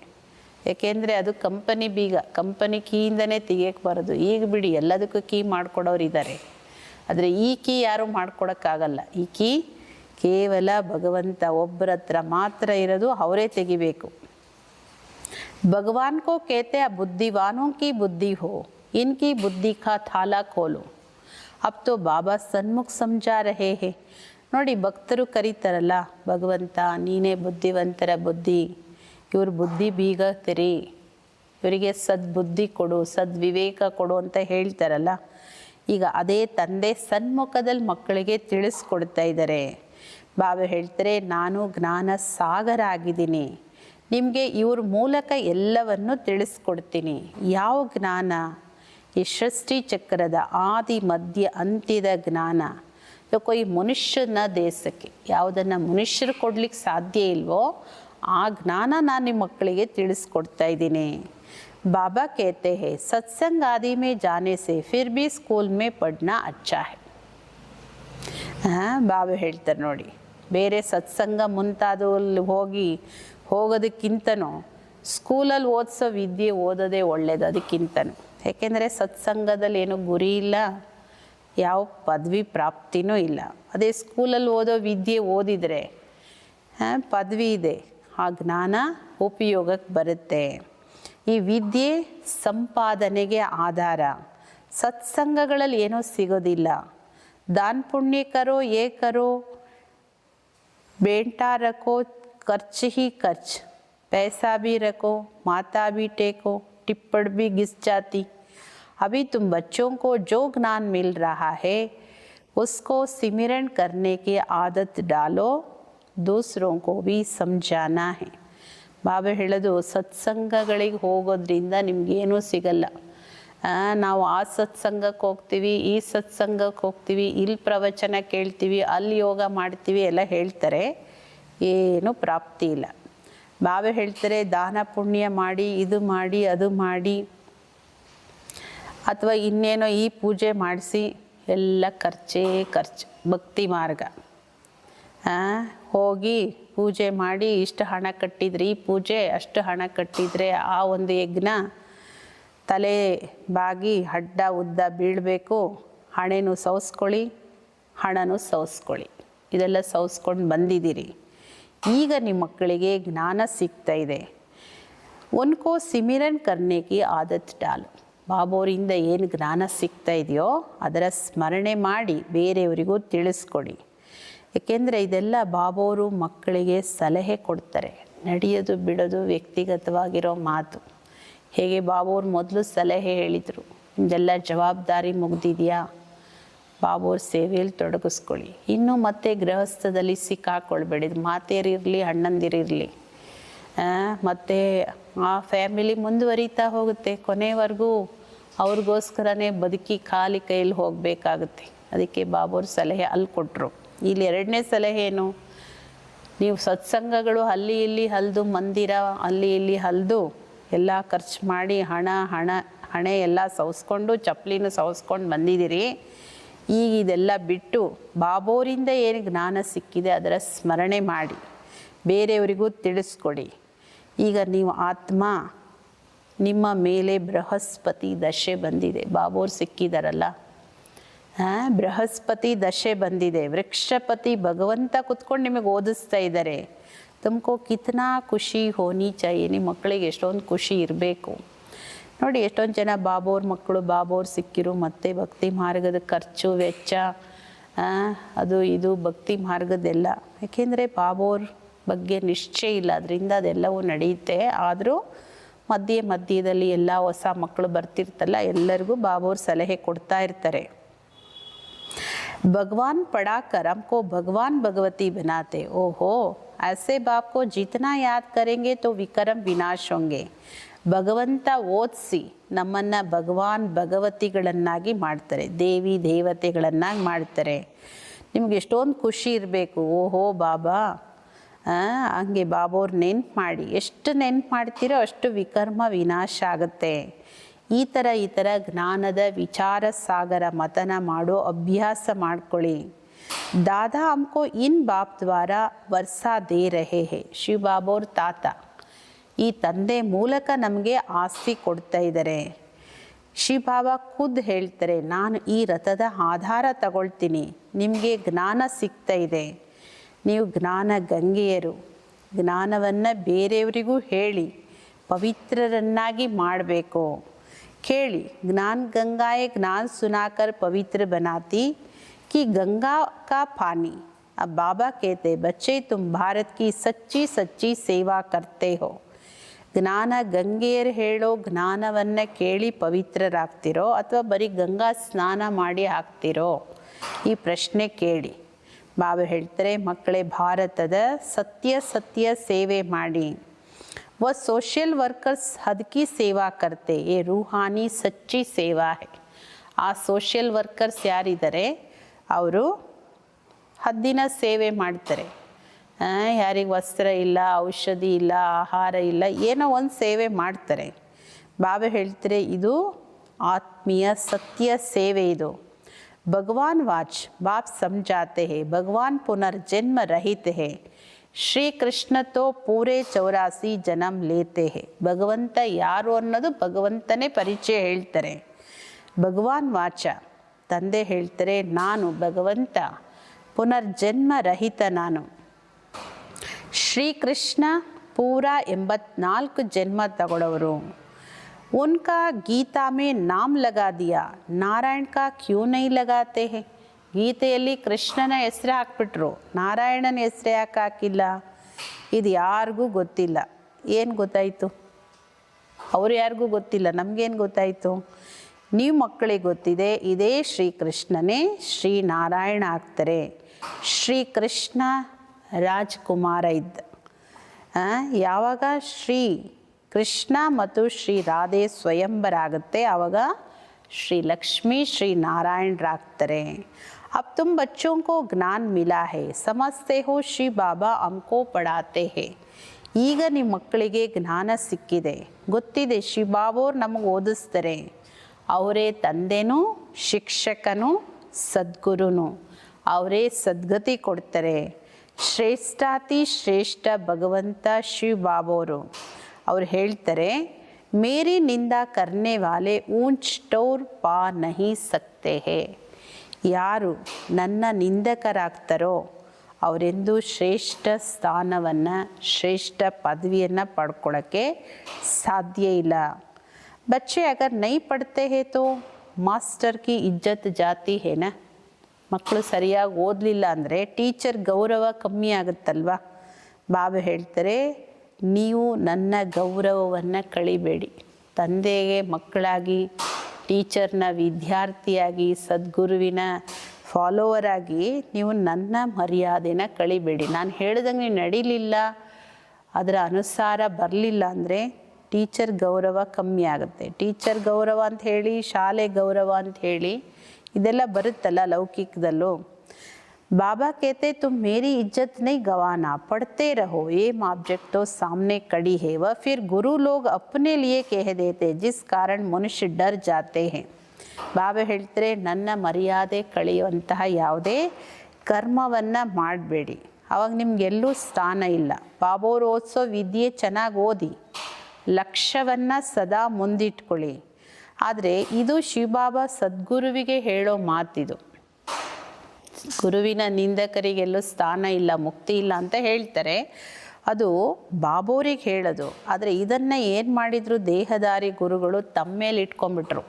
ಏಕೆಂದರೆ ಅದು ಕಂಪನಿ ಬೀಗ, ಕಂಪನಿ ಕೀಯಿಂದನೇ ತೆಗಿಯಕ್ಕೆ ಬರೋದು. ಈಗ ಬಿಡಿ, ಎಲ್ಲದಕ್ಕೂ ಕೀ ಮಾಡಿಕೊಡೋರು ಇದ್ದಾರೆ. ಆದರೆ ಈ ಕೀ ಯಾರೂ ಮಾಡ್ಕೊಡೋಕ್ಕಾಗಲ್ಲ. ಈ ಕೀ ಕೇವಲ ಭಗವಂತ ಒಬ್ಬರ ಹತ್ರ ಮಾತ್ರ ಇರೋದು, ಅವರೇ ತೆಗಿಬೇಕು. ಭಗವಾನ್ ಕೋ ಕೇತೆ ಬುದ್ಧಿವಾನೋं की बुद्धि हो, इनकी बुद्धि का थाला खोलो. अब तो ಬಾಬಾ ಸನ್ಮುಖ ಸಮझा रहे हैं. ನೋಡಿ, ಭಕ್ತರು ಕರೀತಾರಲ್ಲ, ಭಗವಂತ ನೀನೇ ಬುದ್ಧಿವಂತರ ಬುದ್ಧಿ, ಇವ್ರ ಬುದ್ಧಿ ಬೀಗ ತೆರಿ, ಇವರಿಗೆ ಸದ್ಬುದ್ಧಿ ಕೊಡು, ಸದ್ವಿವೇಕ ಕೊಡು ಅಂತ ಹೇಳ್ತಾರಲ್ಲ. ಈಗ ಅದೇ ತಂದೆ ಸನ್ಮುಖದಲ್ಲಿ ಮಕ್ಕಳಿಗೆ ತಿಳಿಸ್ಕೊಡ್ತಾ ಇದ್ದಾರೆ. ಬಾಬಾ ಹೇಳ್ತಾರೆ, ನಾನು ಜ್ಞಾನ ಸಾಗರ ಆಗಿದ್ದೀನಿ, ನಿಮಗೆ ಇವ್ರ ಮೂಲಕ ಎಲ್ಲವನ್ನು ತಿಳಿಸ್ಕೊಡ್ತೀನಿ. ಯಾವ ಜ್ಞಾನ? ಈ ಸೃಷ್ಟಿ ಚಕ್ರದ ಆದಿ ಮಧ್ಯ ಅಂತ್ಯದ ಜ್ಞಾನ. ಕೊಯ್ ಮನುಷ್ಯನ ದೇಶಕ್ಕೆ ಯಾವುದನ್ನು ಮನುಷ್ಯರು ಕೊಡ್ಲಿಕ್ಕೆ ಸಾಧ್ಯ ಇಲ್ವೋ ಆ ಜ್ಞಾನ ನಾನು ನಿಮ್ಮ ಮಕ್ಕಳಿಗೆ ತಿಳಿಸ್ಕೊಡ್ತಾ ಇದ್ದೀನಿ. ಬಾಬಾ कहते हैं सत्संग आदि में जाने से फिर भी स्कूल में पढ़ना अच्छा है. ಬಾಬಾ ಹೇಳ್ತಾರೆ ನೋಡಿ, ಬೇರೆ ಸತ್ಸಂಗ ಮುಂತಾದಲ್ಲಿ ಹೋಗೋದಕ್ಕಿಂತನೂ ಸ್ಕೂಲಲ್ಲಿ ಓದಿಸೋ ವಿದ್ಯೆ ಓದೋದೇ ಒಳ್ಳೆಯದು ಅದಕ್ಕಿಂತನೂ. ಯಾಕೆಂದರೆ ಸತ್ಸಂಗದಲ್ಲಿ ಏನೂ ಗುರಿ ಇಲ್ಲ, ಯಾವ ಪದವಿ ಪ್ರಾಪ್ತಿನೂ ಇಲ್ಲ. ಅದೇ ಸ್ಕೂಲಲ್ಲಿ ಓದೋ ವಿದ್ಯೆ ಓದಿದರೆ ಪದವಿ ಇದೆ, ಆ ಜ್ಞಾನ ಉಪಯೋಗಕ್ಕೆ ಬರುತ್ತೆ. ಈ ವಿದ್ಯೆ ಸಂಪಾದನೆಗೆ ಆಧಾರ. ಸತ್ಸಂಗಗಳಲ್ಲಿ ಏನೂ ಸಿಗೋದಿಲ್ಲ. ದಾನ ಪುಣ್ಯ ಕರೋ ಏ ಕರೋ, बेटा रखो खर्च ही खर्च, पैसा भी रखो माता भी टेको, टिप्पण भी घिस जाती. अभी तुम बच्चों को जो ज्ञान मिल रहा है उसको सिमरन करने की आदत डालो, दूसरों को भी समझाना है. ಬಾಬಾ ಹೇಳೋದು ಸತ್ಸಂಗಗಳಿಗೆ ಹೋಗೋದ್ರಿಂದ ನಿಮಗೇನೂ ಸಿಗಲ್ಲ. ನಾವು ಆ ಸತ್ಸಂಗಕ್ಕೆ ಹೋಗ್ತೀವಿ, ಈ ಸತ್ಸಂಗಕ್ಕೆ ಹೋಗ್ತೀವಿ, ಇಲ್ಲಿ ಪ್ರವಚನ ಕೇಳ್ತೀವಿ, ಅಲ್ಲಿ ಯೋಗ ಮಾಡ್ತೀವಿ ಎಲ್ಲ ಹೇಳ್ತಾರೆ, ಏನೂ ಪ್ರಾಪ್ತಿ ಇಲ್ಲ. ಬಾಬಾ ಹೇಳ್ತಾರೆ ದಾನ ಪುಣ್ಯ ಮಾಡಿ, ಇದು ಮಾಡಿ, ಅದು ಮಾಡಿ, ಅಥವಾ ಇನ್ನೇನೋ ಈ ಪೂಜೆ ಮಾಡಿಸಿ, ಎಲ್ಲ ಖರ್ಚೇ ಖರ್ಚು. ಭಕ್ತಿ ಮಾರ್ಗ ಹೋಗಿ ಪೂಜೆ ಮಾಡಿ ಇಷ್ಟು ಹಣ ಕಟ್ಟಿದರೆ ಈ ಪೂಜೆ, ಅಷ್ಟು ಹಣ ಕಟ್ಟಿದರೆ ಆ ಒಂದು ಯಜ್ಞ, ತಲೆ ಬಾಗಿ ಅಡ್ಡ ಉದ್ದ ಬೀಳಬೇಕು, ಹಣೆನೂ ಸವಸ್ಕೊಳ್ಳಿ, ಹಣನೂ ಸವಸ್ಕೊಳ್ಳಿ, ಇದೆಲ್ಲ ಸವಸ್ಕೊಂಡು ಬಂದಿದ್ದೀರಿ. ಈಗ ನಿಮ್ಮ ಮಕ್ಕಳಿಗೆ ಜ್ಞಾನ ಸಿಗ್ತಾ ಇದೆ. ಉನ್ಕೋ ಸಿಮಿರನ್ ಕರ್ನೆಗೆ ಆದತ್ ಡಾಲು. ಬಾಬೋರಿಂದ ಏನು ಜ್ಞಾನ ಸಿಗ್ತಾ ಇದೆಯೋ ಅದರ ಸ್ಮರಣೆ ಮಾಡಿ ಬೇರೆಯವರಿಗೂ ತಿಳಿಸ್ಕೊಡಿ. ಏಕೆಂದರೆ ಇದೆಲ್ಲ ಬಾಬೋರು ಮಕ್ಕಳಿಗೆ ಸಲಹೆ ಕೊಡ್ತಾರೆ. ನಡೆಯೋದು ಬಿಡೋದು ವ್ಯಕ್ತಿಗತವಾಗಿರೋ ಮಾತು. ಹೇಗೆ ಬಾಬೋರು ಮೊದಲು ಸಲಹೆ ಹೇಳಿದರು, ಇದೆಲ್ಲ ಜವಾಬ್ದಾರಿ ಮುಗ್ದಿದೆಯಾ, ಬಾಬೋರ್ ಸೇವೆಯಲ್ಲಿ ತೊಡಗಿಸ್ಕೊಳ್ಳಿ. ಇನ್ನೂ ಮತ್ತೆ ಗೃಹಸ್ಥದಲ್ಲಿ ಸಿಕ್ಕಾಕೊಳ್ಬೇಡಿ. ಮಾತೆಯರಿರಲಿ, ಅಣ್ಣಂದಿರಿರಲಿ, ಮತ್ತು ಆ ಫ್ಯಾಮಿಲಿ ಮುಂದುವರಿತಾ ಹೋಗುತ್ತೆ. ಕೊನೆವರೆಗೂ ಅವ್ರಿಗೋಸ್ಕರನೇ ಬದುಕಿ ಖಾಲಿ ಕೈಯಲ್ಲಿ ಹೋಗಬೇಕಾಗುತ್ತೆ. ಅದಕ್ಕೆ ಬಾಬೋರ್ ಸಲಹೆ ಅಲ್ಲಿ ಕೊಟ್ಟರು. ಇಲ್ಲಿ ಎರಡನೇ ಸಲಹೆ ಏನು, ನೀವು ಸತ್ಸಂಗಗಳು ಅಲ್ಲಿ ಇಲ್ಲಿ ಹಲ್ದು, ಮಂದಿರ ಅಲ್ಲಿ ಇಲ್ಲಿ ಹಲ್ದು ಎಲ್ಲ ಖರ್ಚು ಮಾಡಿ ಹಣೆ ಎಲ್ಲ ಸವಸ್ಕೊಂಡು, ಚಪ್ಪಲಿನೂ ಸವಸ್ಕೊಂಡು ಬಂದಿದ್ದೀರಿ. ಈಗ ಇದೆಲ್ಲ ಬಿಟ್ಟು ಬಾಬೋರಿಂದ ಏನು ಜ್ಞಾನ ಸಿಕ್ಕಿದೆ ಅದರ ಸ್ಮರಣೆ ಮಾಡಿ ಬೇರೆಯವರಿಗೂ ತಿಳಿಸ್ಕೊಡಿ. ಈಗ ನೀವು ಆತ್ಮ, ನಿಮ್ಮ ಮೇಲೆ ಬೃಹಸ್ಪತಿ ದಶೆ ಬಂದಿದೆ. ಬಾಬೋರು ಸಿಕ್ಕಿದಾರಲ್ಲ, ಬೃಹಸ್ಪತಿ ದಶೆ ಬಂದಿದೆ. ವೃಕ್ಷಪತಿ ಭಗವಂತ ಕುತ್ಕೊಂಡು ನಿಮಗೆ ಓದಿಸ್ತಾ ಇದ್ದಾರೆ. ತುಮಕೋ ಕಿತ್ನಾ ಖುಷಿ ಹೋನಿ ಚಾಹಿಯೆ. ನಿಮ್ಮ ಮಕ್ಕಳಿಗೆ ಎಷ್ಟೊಂದು ಖುಷಿ ಇರಬೇಕು. ನೋಡಿ, ಎಷ್ಟೊಂದು ಜನ ಬಾಬೋರ್ ಮಕ್ಕಳು ಬಾಬೋರ್ ಸಿಕ್ಕಿರು, ಮತ್ತು ಭಕ್ತಿ ಮಾರ್ಗದ ಖರ್ಚು ವೆಚ್ಚ, ಅದು ಇದು ಭಕ್ತಿ ಮಾರ್ಗದೆಲ್ಲ. ಯಾಕೆಂದರೆ ಬಾಬೋರ್ ಬಗ್ಗೆ ನಿಶ್ಚಯ ಇಲ್ಲ, ಅದರಿಂದ ಅದೆಲ್ಲವೂ ನಡೆಯುತ್ತೆ. ಆದರೂ ಮಧ್ಯದಲ್ಲಿ ಎಲ್ಲ ಹೊಸ ಮಕ್ಕಳು ಬರ್ತಿರ್ತಲ್ಲ, ಎಲ್ಲರಿಗೂ ಬಾಬೋರ್ ಸಲಹೆ ಕೊಡ್ತಾ ಇರ್ತಾರೆ. भगवान पढ़ाकर हमको भगवान भगवती बनाते. ओहो, ऐसे बाप को जितना याद करेंगे तो विक्रम विनाश होंगे. ಭಗವಂತ ಓದಿಸಿ ನಮ್ಮನ್ನು ಭಗವಾನ್ ಭಗವತಿಗಳನ್ನಾಗಿ ಮಾಡ್ತಾರೆ, ದೇವಿ ದೇವತೆಗಳನ್ನಾಗಿ ಮಾಡ್ತಾರೆ. ನಿಮ್ಗೆ ಎಷ್ಟೊಂದು ಖುಷಿ ಇರಬೇಕು. ಓಹೋ ಬಾಬಾ, ಹಂಗೆ ಬಾಬೋರ್ ನೆನ್ಪು ಮಾಡಿ, ಎಷ್ಟು ನೆನ್ಪು ಮಾಡ್ತೀರೋ ಅಷ್ಟು ವಿಕರ್ಮ ವಿನಾಶ ಆಗುತ್ತೆ. ಈ ಥರ ಜ್ಞಾನದ ವಿಚಾರ ಸಾಗರ ಮತನ ಮಾಡೋ ಅಭ್ಯಾಸ ಮಾಡ್ಕೊಳ್ಳಿ. ದಾದಾ ಹಮ್ಕೋ ಇನ್ ಬಾಪ್ ದ್ವಾರ ವರ್ಷಾ ದೇ ರಹೆ ಹೇ. ಶಿವ ಬಾಬೋರ್ ತಾತ ಈ ತಂದೆ ಮೂಲಕ ನಮಗೆ ಆಸ್ತಿ ಕೊಡ್ತಾ ಇದ್ದಾರೆ. ಶಿವ ಬಾಬಾ ಖುದ್ ಹೇಳ್ತಾರೆ, ನಾನು ಈ ರಥದ ಆಧಾರ ತಗೊಳ್ತೀನಿ, ನಿಮಗೆ ಜ್ಞಾನ ಸಿಗ್ತಾ ಇದೆ, ನೀವು ಜ್ಞಾನ ಗಂಗೆಯರು, ಜ್ಞಾನವನ್ನು ಬೇರೆಯವರಿಗೂ ಹೇಳಿ ಪವಿತ್ರರನ್ನಾಗಿ ಮಾಡಬೇಕು. ಕೇಳಿ, ಜ್ಞಾನ ಗಂಗಾಯೇ ಜ್ಞಾನ ಸುನಾಕರ್ ಪವಿತ್ರ ಬನಾತಿ कि गंगा का पानी. अब बाबा कहते, बच्चे तुम भारत की सच्ची सच्ची सेवा करते हो. ಜ್ಞಾನ ಗಂಗೆಯರು ಹೇಳೋ ಜ್ಞಾನವನ್ನು ಕೇಳಿ ಪವಿತ್ರರಾಗ್ತಿರೋ ಅಥವಾ ಬರೀ ಗಂಗಾ ಸ್ನಾನ ಮಾಡಿ ಹಾಕ್ತಿರೋ, ಈ ಪ್ರಶ್ನೆ ಕೇಳಿ. ಬಾಬಾ ಹೇಳ್ತಾರೆ, ಮಕ್ಕಳೇ ಭಾರತದ ಸತ್ಯ ಸೇವೆ ಮಾಡಿ. वह सोशल वर्कर्स हद की सेवा करते, ये रूहानी सच्ची सेवा है. ಆ ಸೋಷಿಯಲ್ ವರ್ಕರ್ಸ್ ಯಾರಿದ್ದಾರೆ ಅವರು ಹದ್ದಿನ ಸೇವೆ ಮಾಡ್ತಾರೆ. ಯಾರಿಗೆ ವಸ್ತ್ರ ಇಲ್ಲ, ಔಷಧಿ ಇಲ್ಲ, ಆಹಾರ ಇಲ್ಲ, ಏನೋ ಒಂದು ಸೇವೆ ಮಾಡ್ತಾರೆ. ಬಾಬಾ ಹೇಳ್ತಾರೆ, ಇದು ಆತ್ಮೀಯ ಸತ್ಯ ಸೇವೆ. ಇದು ಭಗವಾನ್ ವಾಚ್ ಬಾಪ್ ಸಮझाते हैं, ಭಗವಾನ್ ಪುನರ್ಜನ್ಮ ರಹಿತ है. ಶ್ರೀ ಕೃಷ್ಣ ತೋ ಪೂರೇ 84 ಜನ್ಮ ಲೇತೆ ಹೇ. ಭಗವಂತ ಯಾರು ಅನ್ನೋದು ಭಗವಂತನೇ ಪರಿಚಯ ಹೇಳ್ತಾರೆ. ಭಗವಾನ್ ವಾಚ, ತಂದೆ ಹೇಳ್ತಾರೆ, ನಾನು ಭಗವಂತ ಪುನರ್ಜನ್ಮ ರಹಿತ ನಾನು. ಶ್ರೀಕೃಷ್ಣ ಪೂರ 84 ಜನ್ಮ ತಗೊಳ್ಳೋರು. ಉನ್ಕಾ ಗೀತಾ ಮೇ ನಾಮ್ ಲಗಾ ದಿಯಾ, ನಾರಾಯಣ ಕಾ ಕ್ಯೂ ನೈ ಲಗಾತೆ ಹೇ. ಗೀತೆಯಲ್ಲಿ ಕೃಷ್ಣನ ಹೆಸರು ಹಾಕ್ಬಿಟ್ರು, ನಾರಾಯಣನ ಹೆಸರು ಯಾಕೆ ಹಾಕಿಲ್ಲ? ಇದು ಯಾರಿಗೂ ಗೊತ್ತಿಲ್ಲ. ಏನು ಗೊತ್ತಾಯಿತು? ಅವರು ಯಾರಿಗೂ ಗೊತ್ತಿಲ್ಲ, ನಮಗೇನು ಗೊತ್ತಾಯಿತು? ನೀವು ಮಕ್ಕಳಿಗೆ ಗೊತ್ತಿದೆ, ಇದೇ ಶ್ರೀಕೃಷ್ಣನೇ ಶ್ರೀನಾರಾಯಣ ಆಗ್ತಾರೆ. ಶ್ರೀಕೃಷ್ಣ ರಾಜ್ಕುಮಾರ ಇದ್ದ. ಯಾವಾಗ ಶ್ರೀ ಕೃಷ್ಣ ಮತ್ತು ಶ್ರೀ ರಾಧೆ ಸ್ವಯಂವರ ಆಗುತ್ತೆ ಆವಾಗ ಶ್ರೀ ಲಕ್ಷ್ಮೀ ಶ್ರೀ ನಾರಾಯಣರಾಗ್ತಾರೆ. अब तुम बच्चों को ज्ञान मिला है, समझते हो श्री बाबा हमको पढ़ाते हैं. ಈಗ ನಿಮ್ಮ ಮಕ್ಕಳಿಗೆ ಜ್ಞಾನ ಸಿಕ್ಕಿದೆ, ಗೊತ್ತಿದೆ ಶ್ರೀ ಬಾಬೋರು ನಮಗೆ ಓದಿಸ್ತಾರೆ. ಅವರೇ ತಂದೆನೂ ಶಿಕ್ಷಕನೂ ಸದ್ಗುರುನು, ಅವರೇ ಸದ್ಗತಿ ಕೊಡ್ತಾರೆ. ಶ್ರೇಷ್ಠಾತಿ ಶ್ರೇಷ್ಠ ಭಗವಂತ ಶ್ರೀ ಬಾಬೋರು ಅವ್ರು ಹೇಳ್ತಾರೆ, ಮೇರಿ ನಿಂದ ಕರ್ನೆ ವಾಲೆ ಊಂಚ್ ಟೋರ್ ಪಾ ನಹಿ ಸಕ್ತೆ ಹೇ. ಯಾರು ನನ್ನ ನಿಂದಕರಾಗ್ತಾರೋ ಅವರೆಂದು ಶ್ರೇಷ್ಠ ಸ್ಥಾನವನ್ನು ಶ್ರೇಷ್ಠ ಪದವಿಯನ್ನು ಪಡ್ಕೊಳ್ಳೋಕ್ಕೆ ಸಾಧ್ಯ ಇಲ್ಲ. ಬಚ್ಚೆ ಅಗರ್ ನೈ ಪಡ್ತೆ ಹೇ ತೋ ಮಾಸ್ಟರ್ ಕಿ ಇಜ್ಜತ್ ಜಾತಿ ಹೇನ. ಮಕ್ಕಳು ಸರಿಯಾಗಿ ಓದಲಿಲ್ಲ ಅಂದರೆ ಟೀಚರ್ ಗೌರವ ಕಮ್ಮಿ ಆಗುತ್ತಲ್ವ. ಬಾಬಾ ಹೇಳ್ತಾರೆ, ನೀವು ನನ್ನ ಗೌರವವನ್ನು ಕಳಿಬೇಡಿ. ತಂದೆಗೆ ಮಕ್ಕಳಾಗಿ, ಟೀಚರ್ನ ವಿದ್ಯಾರ್ಥಿಯಾಗಿ, ಸದ್ಗುರುವಿನ ಫಾಲೋವರ್ ಆಗಿ ನೀವು ನನ್ನ ಮರ್ಯಾದೆನ ಕಳಿಬೇಡಿ. ನಾನು ಹೇಳ್ದಂಗೆ ನೀವು ನಡೀಲಿಲ್ಲ, ಅದರ ಅನುಸಾರ ಬರಲಿಲ್ಲ ಅಂದರೆ ಟೀಚರ್ ಗೌರವ ಕಮ್ಮಿ ಆಗುತ್ತೆ. ಟೀಚರ್ ಗೌರವ ಅಂತ ಹೇಳಿ, ಶಾಲೆ ಗೌರವ ಅಂತ ಹೇಳಿ ಇದೆಲ್ಲ ಬರುತ್ತಲ್ಲ ಲೌಕಿಕದಲ್ಲೂ. बाबा कहते तुम मेरी इज्जत नहीं गवाना, पढ़ते रहो, ये ऑब्जेक्ट तो सामने खड़ी है. वह फिर गुरु लोग अपने लिए कह देते जिस कारण मनुष्य डर जाते हैं. ಬಾಬಾ ಹೇಳ್ತಾರೆ, ನನ್ನ ಮರ್ಯಾದೆ ಕಳೆಯುವಂತಹ ಯಾವುದೇ ಕರ್ಮವನ್ನು ಮಾಡಬೇಡಿ, ಆವಾಗ ನಿಮಗೆಲ್ಲೂ ಸ್ಥಾನ ಇಲ್ಲ. ಬಾಬೋರು ಓದಿಸೋ ವಿದ್ಯೆ ಚೆನ್ನಾಗಿ ಓದಿ, ಲಕ್ಷ್ಯವನ್ನು ಸದಾ ಮುಂದಿಟ್ಕೊಳ್ಳಿ. ಆದರೆ ಇದು ಶಿವಬಾಬಾ ಸದ್ಗುರುವಿಗೆ ಹೇಳೋ ಮಾತಿದು. ಗುರುವಿನ ನಿಂದಕರಿಗೆಲ್ಲೂ ಸ್ಥಾನ ಇಲ್ಲ, ಮುಕ್ತಿ ಇಲ್ಲ ಅಂತ ಹೇಳ್ತಾರೆ. ಅದು ಬಾಬೋರಿಗೆ ಹೇಳೋದು. ಆದರೆ ಇದನ್ನು ಏನು ಮಾಡಿದರು ದೇಹದಾರಿ ಗುರುಗಳು ತಮ್ಮ ಮೇಲೆ ಇಟ್ಕೊಂಡ್ಬಿಟ್ರು.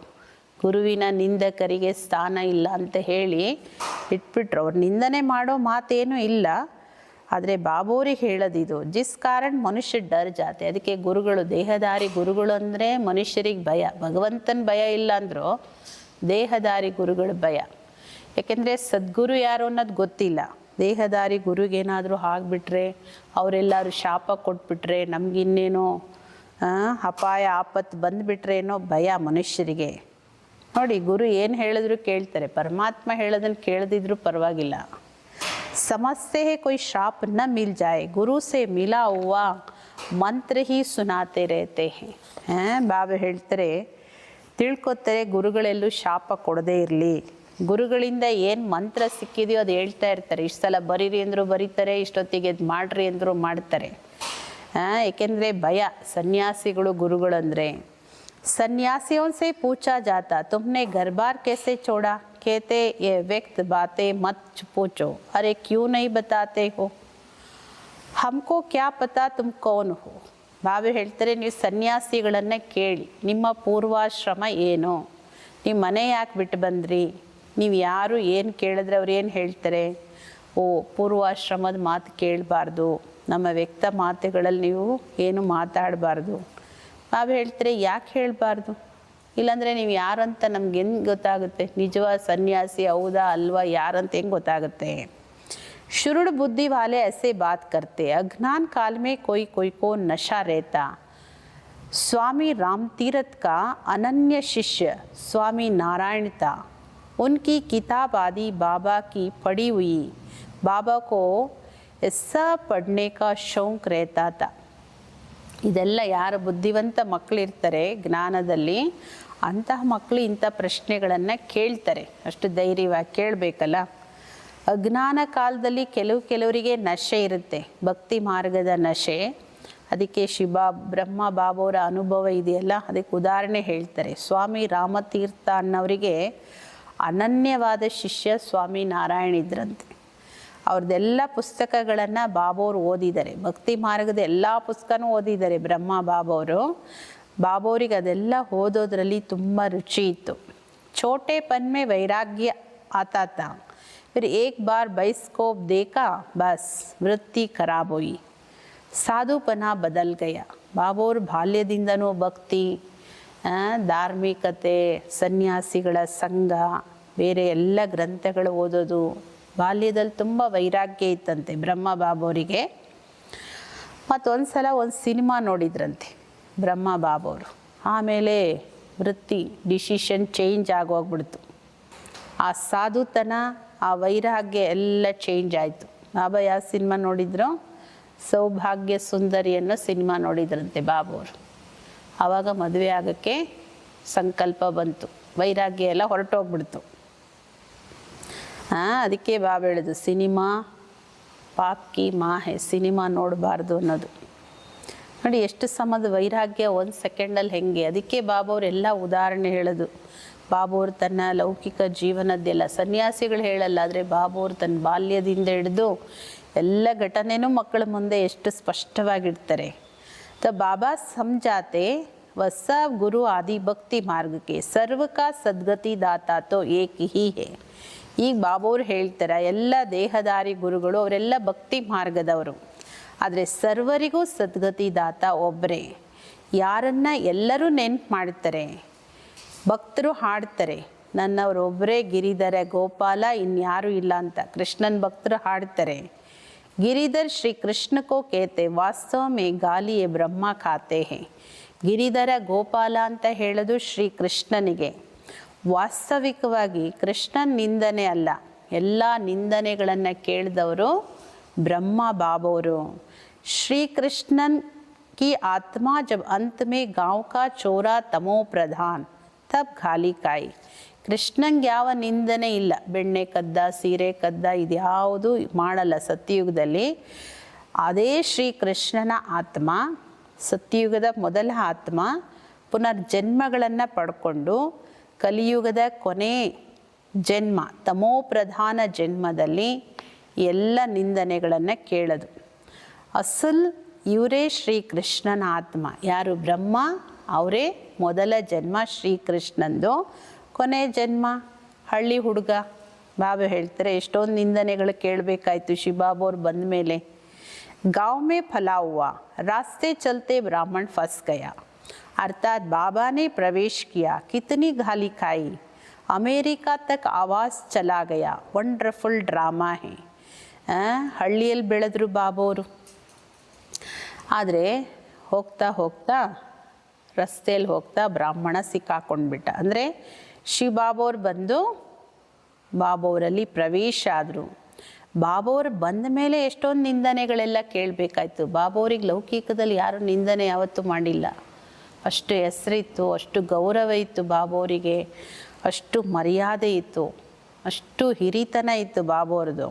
ಗುರುವಿನ ನಿಂದಕರಿಗೆ ಸ್ಥಾನ ಇಲ್ಲ ಅಂತ ಹೇಳಿ ಇಟ್ಬಿಟ್ರು. ಅವ್ರು ನಿಂದನೆ ಮಾಡೋ ಮಾತೇನೂ ಇಲ್ಲ, ಆದರೆ ಬಾಬೋರಿಗೆ ಹೇಳೋದಿದು. ಜಿಸ್ ಕಾರಣ ಮನುಷ್ಯ ಡರ್ ಜಾತೆ. ಅದಕ್ಕೆ ಗುರುಗಳು, ದೇಹದಾರಿ ಗುರುಗಳು ಅಂದರೆ ಮನುಷ್ಯರಿಗೆ ಭಯ. ಭಗವಂತನ ಭಯ ಇಲ್ಲ ಅಂದರೂ ದೇಹದಾರಿ ಗುರುಗಳ ಭಯ. ಯಾಕೆಂದರೆ ಸದ್ಗುರು ಯಾರು ಅನ್ನೋದು ಗೊತ್ತಿಲ್ಲ. ದೇಹದಾರಿ ಗುರುಗೇನಾದರೂ ಆಗಿಬಿಟ್ರೆ, ಅವರೆಲ್ಲರೂ ಶಾಪ ಕೊಟ್ಬಿಟ್ರೆ, ನಮಗಿನ್ನೇನೋ ಅಪಾಯ ಆಪತ್ತು ಬಂದುಬಿಟ್ರೆ ಏನೋ ಭಯ ಮನುಷ್ಯರಿಗೆ. ನೋಡಿ, ಗುರು ಏನು ಹೇಳಿದ್ರು ಕೇಳ್ತಾರೆ, ಪರಮಾತ್ಮ ಹೇಳೋದನ್ನು ಕೇಳದಿದ್ರೂ ಪರವಾಗಿಲ್ಲ. ಸಮಸ್ಯೆ ಹೇ ಕೊಯ್ ಶಾಪ್ ನ ಮಿಲ್ ಜಾಯೆ, ಗುರು ಸೇ ಮಿಲಾ ಹುವಾ ಮಂತ್ರ ಹಿ ಸುನಾತೆ ರೇತೆ ಹೇ. ಬಾಬಾ ಹೇಳ್ತಾರೆ, ತಿಳ್ಕೊತಾರೆ ಗುರುಗಳೆಲ್ಲೂ ಶಾಪ ಕೊಡದೇ ಇರಲಿ. ಗುರುಗಳಿಂದ ಏನು ಮಂತ್ರ ಸಿಕ್ಕಿದೆಯೋ ಅದು ಹೇಳ್ತಾ ಇರ್ತಾರೆ. ಇಷ್ಟು ಸಲ ಬರೀರಿ ಅಂದರೂ ಬರೀತಾರೆ, ಇಷ್ಟೊತ್ತಿಗೆ ಇದು ಮಾಡ್ರಿ ಅಂದರೂ ಮಾಡ್ತಾರೆ. ಏಕೆಂದರೆ ಭಯ ಸನ್ಯಾಸಿಗಳು ಗುರುಗಳಂದರೆ. सन्यासियों से पूछा जाता तुमने घर बार कैसे छोड़ा, कहते ये व्यक्त बातें मत पूछो, अरे क्यों नहीं बताते हो, हमको क्या पता तुम कौन हो. ಬಾಬಾ ಹೇಳ್ತಾರೆ, ನೀವು ಸನ್ಯಾಸಿಗಳನ್ನು ಕೇಳಿ, ನಿಮ್ಮ ಪೂರ್ವಾಶ್ರಮ ಏನು, ನೀವು ಮನೆ ಯಾಕೆ ಬಿಟ್ಟು ಬಂದ್ರಿ, ನೀವು ಯಾರು, ಏನು ಕೇಳಿದ್ರೆ ಅವ್ರು ಏನು ಹೇಳ್ತಾರೆ. ಓ, ಪೂರ್ವಾಶ್ರಮದ ಮಾತು ಕೇಳಬಾರ್ದು, ನಮ್ಮ ವ್ಯಕ್ತ ಮಾತುಗಳಲ್ಲಿ ನೀವು ಏನು ಮಾತಾಡಬಾರ್ದು. ಬಾಬಾ ಹೇಳ್ತಾರೆ, ಯಾಕೆ ಹೇಳಬಾರ್ದು, ಇಲ್ಲಾಂದರೆ ನೀವು ಯಾರಂತ ನಮ್ಗೆ ಹೆಂಗೆ ಗೊತ್ತಾಗುತ್ತೆ, ನಿಜವಾದ ಸನ್ಯಾಸಿ ಹೌದಾ ಅಲ್ವಾ ಯಾರಂತ ಹೆಂಗೆ ಗೊತ್ತಾಗುತ್ತೆ. शुरुड़ बुद्धि वाले ऐसे बात करते, अज्ञान काल में कोई कोई को नशा रहता. स्वामी राम तीरथ का अनन्य शिष्य स्वामी नारायण था. उनकी किताब आदि बाबा की पढ़ी हुई, बाबा को सब पढ़ने का शौक रहता था. ಇದೆಲ್ಲ ಯಾರು ಬುದ್ಧಿವಂತ ಮಕ್ಕಳಿರ್ತಾರೆ ಜ್ಞಾನದಲ್ಲಿ, ಅಂತಹ ಮಕ್ಕಳು ಇಂಥ ಪ್ರಶ್ನೆಗಳನ್ನು ಕೇಳ್ತಾರೆ. ಅಷ್ಟು ಧೈರ್ಯವಾಗಿ ಕೇಳಬೇಕಲ್ಲ. ಅಜ್ಞಾನ ಕಾಲದಲ್ಲಿ ಕೆಲವರಿಗೆ ನಶೆ ಇರುತ್ತೆ, ಭಕ್ತಿ ಮಾರ್ಗದ ನಶೆ. ಅದಕ್ಕೆ ಬ್ರಹ್ಮ ಬಾಬೋರ ಅನುಭವ ಇದೆಯಲ್ಲ, ಅದಕ್ಕೆ ಉದಾಹರಣೆ ಹೇಳ್ತಾರೆ. ಸ್ವಾಮಿ ರಾಮತೀರ್ಥ ಅನ್ನೋರಿಗೆ ಅನನ್ಯವಾದ ಶಿಷ್ಯ ಸ್ವಾಮಿ ನಾರಾಯಣ ಇದ್ರಂತೆ. ಅವ್ರದ್ದೆಲ್ಲ ಪುಸ್ತಕಗಳನ್ನು ಬಾಬೋರು ಓದಿದ್ದಾರೆ, ಭಕ್ತಿ ಮಾರ್ಗದ ಎಲ್ಲ ಪುಸ್ತಕನೂ ಓದಿದ್ದಾರೆ ಬ್ರಹ್ಮ ಬಾಬೋರು. ಬಾಬೋರಿಗೆ ಅದೆಲ್ಲ ಓದೋದ್ರಲ್ಲಿ ತುಂಬ ರುಚಿ ಇತ್ತು. ಛೋಟೆ ಪನ್ಮೆ ವೈರಾಗ್ಯ ಆತಾತ. फिर एक बार बाइस्कोप देखा, बस वृत्ति खराब हुई, ಸಾಧುಪನ ಬದಲ್ ಗಯ. ಬಾಬೋರು ಬಾಲ್ಯದಿಂದನೂ ಭಕ್ತಿ, ಧಾರ್ಮಿಕತೆ, ಸನ್ಯಾಸಿಗಳ ಸಂಘ, ಬೇರೆ ಎಲ್ಲ ಗ್ರಂಥಗಳು ಓದೋದು, ಬಾಲ್ಯದಲ್ಲಿ ತುಂಬ ವೈರಾಗ್ಯ ಇತ್ತಂತೆ ಬ್ರಹ್ಮ ಬಾಬೋರಿಗೆ. ಮತ್ತೊಂದು ಸಲ ಒಂದು ಸಿನಿಮಾ ನೋಡಿದ್ರಂತೆ ಬ್ರಹ್ಮ ಬಾಬೋರು. ಆಮೇಲೆ ವೃತ್ತಿ ಡಿಸಿಷನ್ ಚೇಂಜ್ ಆಗೋಗ್ಬಿಡ್ತು. ಆ ಸಾಧುತನ, ಆ ವೈರಾಗ್ಯ ಎಲ್ಲ ಚೇಂಜ್ ಆಯಿತು. ಬಾಬಾ ಯಾವ ಸಿನಿಮಾ ನೋಡಿದ್ರು? ಸೌಭಾಗ್ಯ ಸುಂದರಿ ಅನ್ನೋ ಸಿನಿಮಾ ನೋಡಿದ್ರಂತೆ ಬಾಬೋರು. ಆವಾಗ ಮದುವೆ ಆಗೋಕ್ಕೆ ಸಂಕಲ್ಪ ಬಂತು, ವೈರಾಗ್ಯ ಎಲ್ಲ ಹೊರಟೋಗ್ಬಿಡ್ತು. ಅದಕ್ಕೆ ಬಾಬಾ ಹೇಳಿದ್ರು, ಸಿನಿಮಾ ಪಾಪ್ಕಿ ಮಾ ಹೇ, ಸಿನಿಮಾ ನೋಡಬಾರ್ದು ಅನ್ನೋದು. ನೋಡಿ ಎಷ್ಟು ಸಮದ ವೈರಾಗ್ಯ ಒಂದು ಸೆಕೆಂಡಲ್ಲಿ ಹೆಂಗೆ. ಅದಕ್ಕೆ ಬಾಬೋರೆಲ್ಲ ಉದಾಹರಣೆ ಹೇಳೋದು. ಬಾಬೋರು ತನ್ನ ಲೌಕಿಕ ಜೀವನದ್ದೆಲ್ಲ, ಸನ್ಯಾಸಿಗಳು ಹೇಳಲ್ಲ, ಆದರೆ ಬಾಬೋರು ತನ್ನ ಬಾಲ್ಯದಿಂದ ಹಿಡಿದು ಎಲ್ಲ ಘಟನೆನೂ ಮಕ್ಕಳ ಮುಂದೆ ಎಷ್ಟು ಸ್ಪಷ್ಟವಾಗಿಡ್ತಾರೆ. तो बाबा समझाते वह सब गुरु आदि भक्ति मार्ग के सर्व का सद्गति दाता तो एक ही है. ಈಗ ಬಾಬೋರು ಹೇಳ್ತಾರೆ ಎಲ್ಲ ದೇಹದಾರಿ ಗುರುಗಳು ಅವರೆಲ್ಲ ಭಕ್ತಿ ಮಾರ್ಗದವರು, ಆದರೆ ಸರ್ವರಿಗೂ ಸದ್ಗತಿ ದಾತ ಒಬ್ಬರೇ. ಯಾರನ್ನ ಎಲ್ಲರೂ ನೆನ್ಪು ಮಾಡ್ತಾರೆ, ಭಕ್ತರು ಹಾಡ್ತಾರೆ, ನನ್ನವರೊಬ್ಬರೇ ಗಿರಿಧರ ಗೋಪಾಲ, ಇನ್ಯಾರೂ ಇಲ್ಲ ಅಂತ ಕೃಷ್ಣನ ಭಕ್ತರು ಹಾಡ್ತಾರೆ. ಗಿರಿಧರ್ ಶ್ರೀ ಕೃಷ್ಣ ಕೋ ಕೇತೆ ವಾಸ್ತವ ಮೇ ಗಾಲಿಯೇ ಬ್ರಹ್ಮ ಖಾತೆ ಹೇ. ಗಿರಿಧರ ಗೋಪಾಲ ಅಂತ ಹೇಳೋದು ಶ್ರೀ ಕೃಷ್ಣನಿಗೆ. ವಾಸ್ತವಿಕವಾಗಿ ಕೃಷ್ಣನ ನಿಂದನೆ ಅಲ್ಲ, ಎಲ್ಲ ನಿಂದನೆಗಳನ್ನು ಕೇಳಿದವರು ಬ್ರಹ್ಮ ಬಾಬೋರು. ಶ್ರೀ ಕೃಷ್ಣನ್ की आत्मा जब अंत में गांव का चोरा तमो प्रधान तब ಗಾಲಿ ಕಾಯಿ. ಕೃಷ್ಣಂಗೆ ಯಾವ ನಿಂದನೆ ಇಲ್ಲ, ಬೆಣ್ಣೆ ಕದ್ದ ಸೀರೆ ಕದ್ದ ಇದ್ಯಾವುದು ಮಾಡಲ್ಲ ಸತ್ಯಯುಗದಲ್ಲಿ. ಅದೇ ಶ್ರೀ ಕೃಷ್ಣನ ಆತ್ಮ, ಸತ್ಯಯುಗದ ಮೊದಲ ಆತ್ಮ, ಪುನರ್ಜನ್ಮಗಳನ್ನು ಪಡ್ಕೊಂಡು ಕಲಿಯುಗದ ಕೊನೆ ಜನ್ಮ ತಮೋ ಪ್ರಧಾನ ಜನ್ಮದಲ್ಲಿ ಎಲ್ಲ ನಿಂದನೆಗಳನ್ನು ಕೇಳೋದು. ಅಸಲ್ ಇವರೇ ಶ್ರೀಕೃಷ್ಣನ ಆತ್ಮ. ಯಾರು? ಬ್ರಹ್ಮ. ಅವರೇ ಮೊದಲ ಜನ್ಮ ಶ್ರೀಕೃಷ್ಣಂದು, ಕೊನೆ ಜನ್ಮ ಹಳ್ಳಿ ಹುಡುಗ. ಬಾಬಾ ಹೇಳ್ತಾರೆ ಎಷ್ಟೊಂದು ನಿಂದನೆಗಳು ಕೇಳಬೇಕಾಯ್ತು ಶಿವಬಾಬೋರು ಬಂದ ಮೇಲೆ. गाँव में फला हुआ रास्ते चलते ब्राह्मण फंस गया, अर्थात बाबा ने प्रवेश किया, कितनी गाली खाई, अमेरिका तक आवाज़ चला गया, ವಂಡರ್ಫುಲ್ ಡ್ರಾಮಾ ಹೇ. ಹಳ್ಳಿಯಲ್ಲಿ ಬೆಳೆದ್ರು ಬಾಬೋರು, ಆದರೆ ಹೋಗ್ತಾ ಹೋಗ್ತಾ ರಸ್ತೆಯಲ್ಲಿ ಹೋಗ್ತಾ ಬ್ರಾಹ್ಮಣ ಸಿಕ್ಕಾಕೊಂಡ್ಬಿಟ್ಟ. ಅಂದರೆ ಶಿವಬಾಬೋರು ಬಂದು ಬಾಬೋರಲ್ಲಿ ಪ್ರವೇಶ ಆದರು. ಬಾಬೋರು ಬಂದ ಮೇಲೆ ಎಷ್ಟೊಂದು ನಿಂದನೆಗಳೆಲ್ಲ ಕೇಳಬೇಕಾಯ್ತು. ಬಾಬೋರಿಗೆ ಲೌಕಿಕದಲ್ಲಿ ಯಾರೂ ನಿಂದನೆ ಯಾವತ್ತೂ ಮಾಡಿಲ್ಲ. ಅಷ್ಟು ಹೆಸರಿತ್ತು, ಅಷ್ಟು ಗೌರವ ಇತ್ತು ಬಾಬೋರಿಗೆ, ಅಷ್ಟು ಮರ್ಯಾದೆ ಇತ್ತು, ಅಷ್ಟು ಹಿರಿತನ ಇತ್ತು ಬಾಬೋರದು.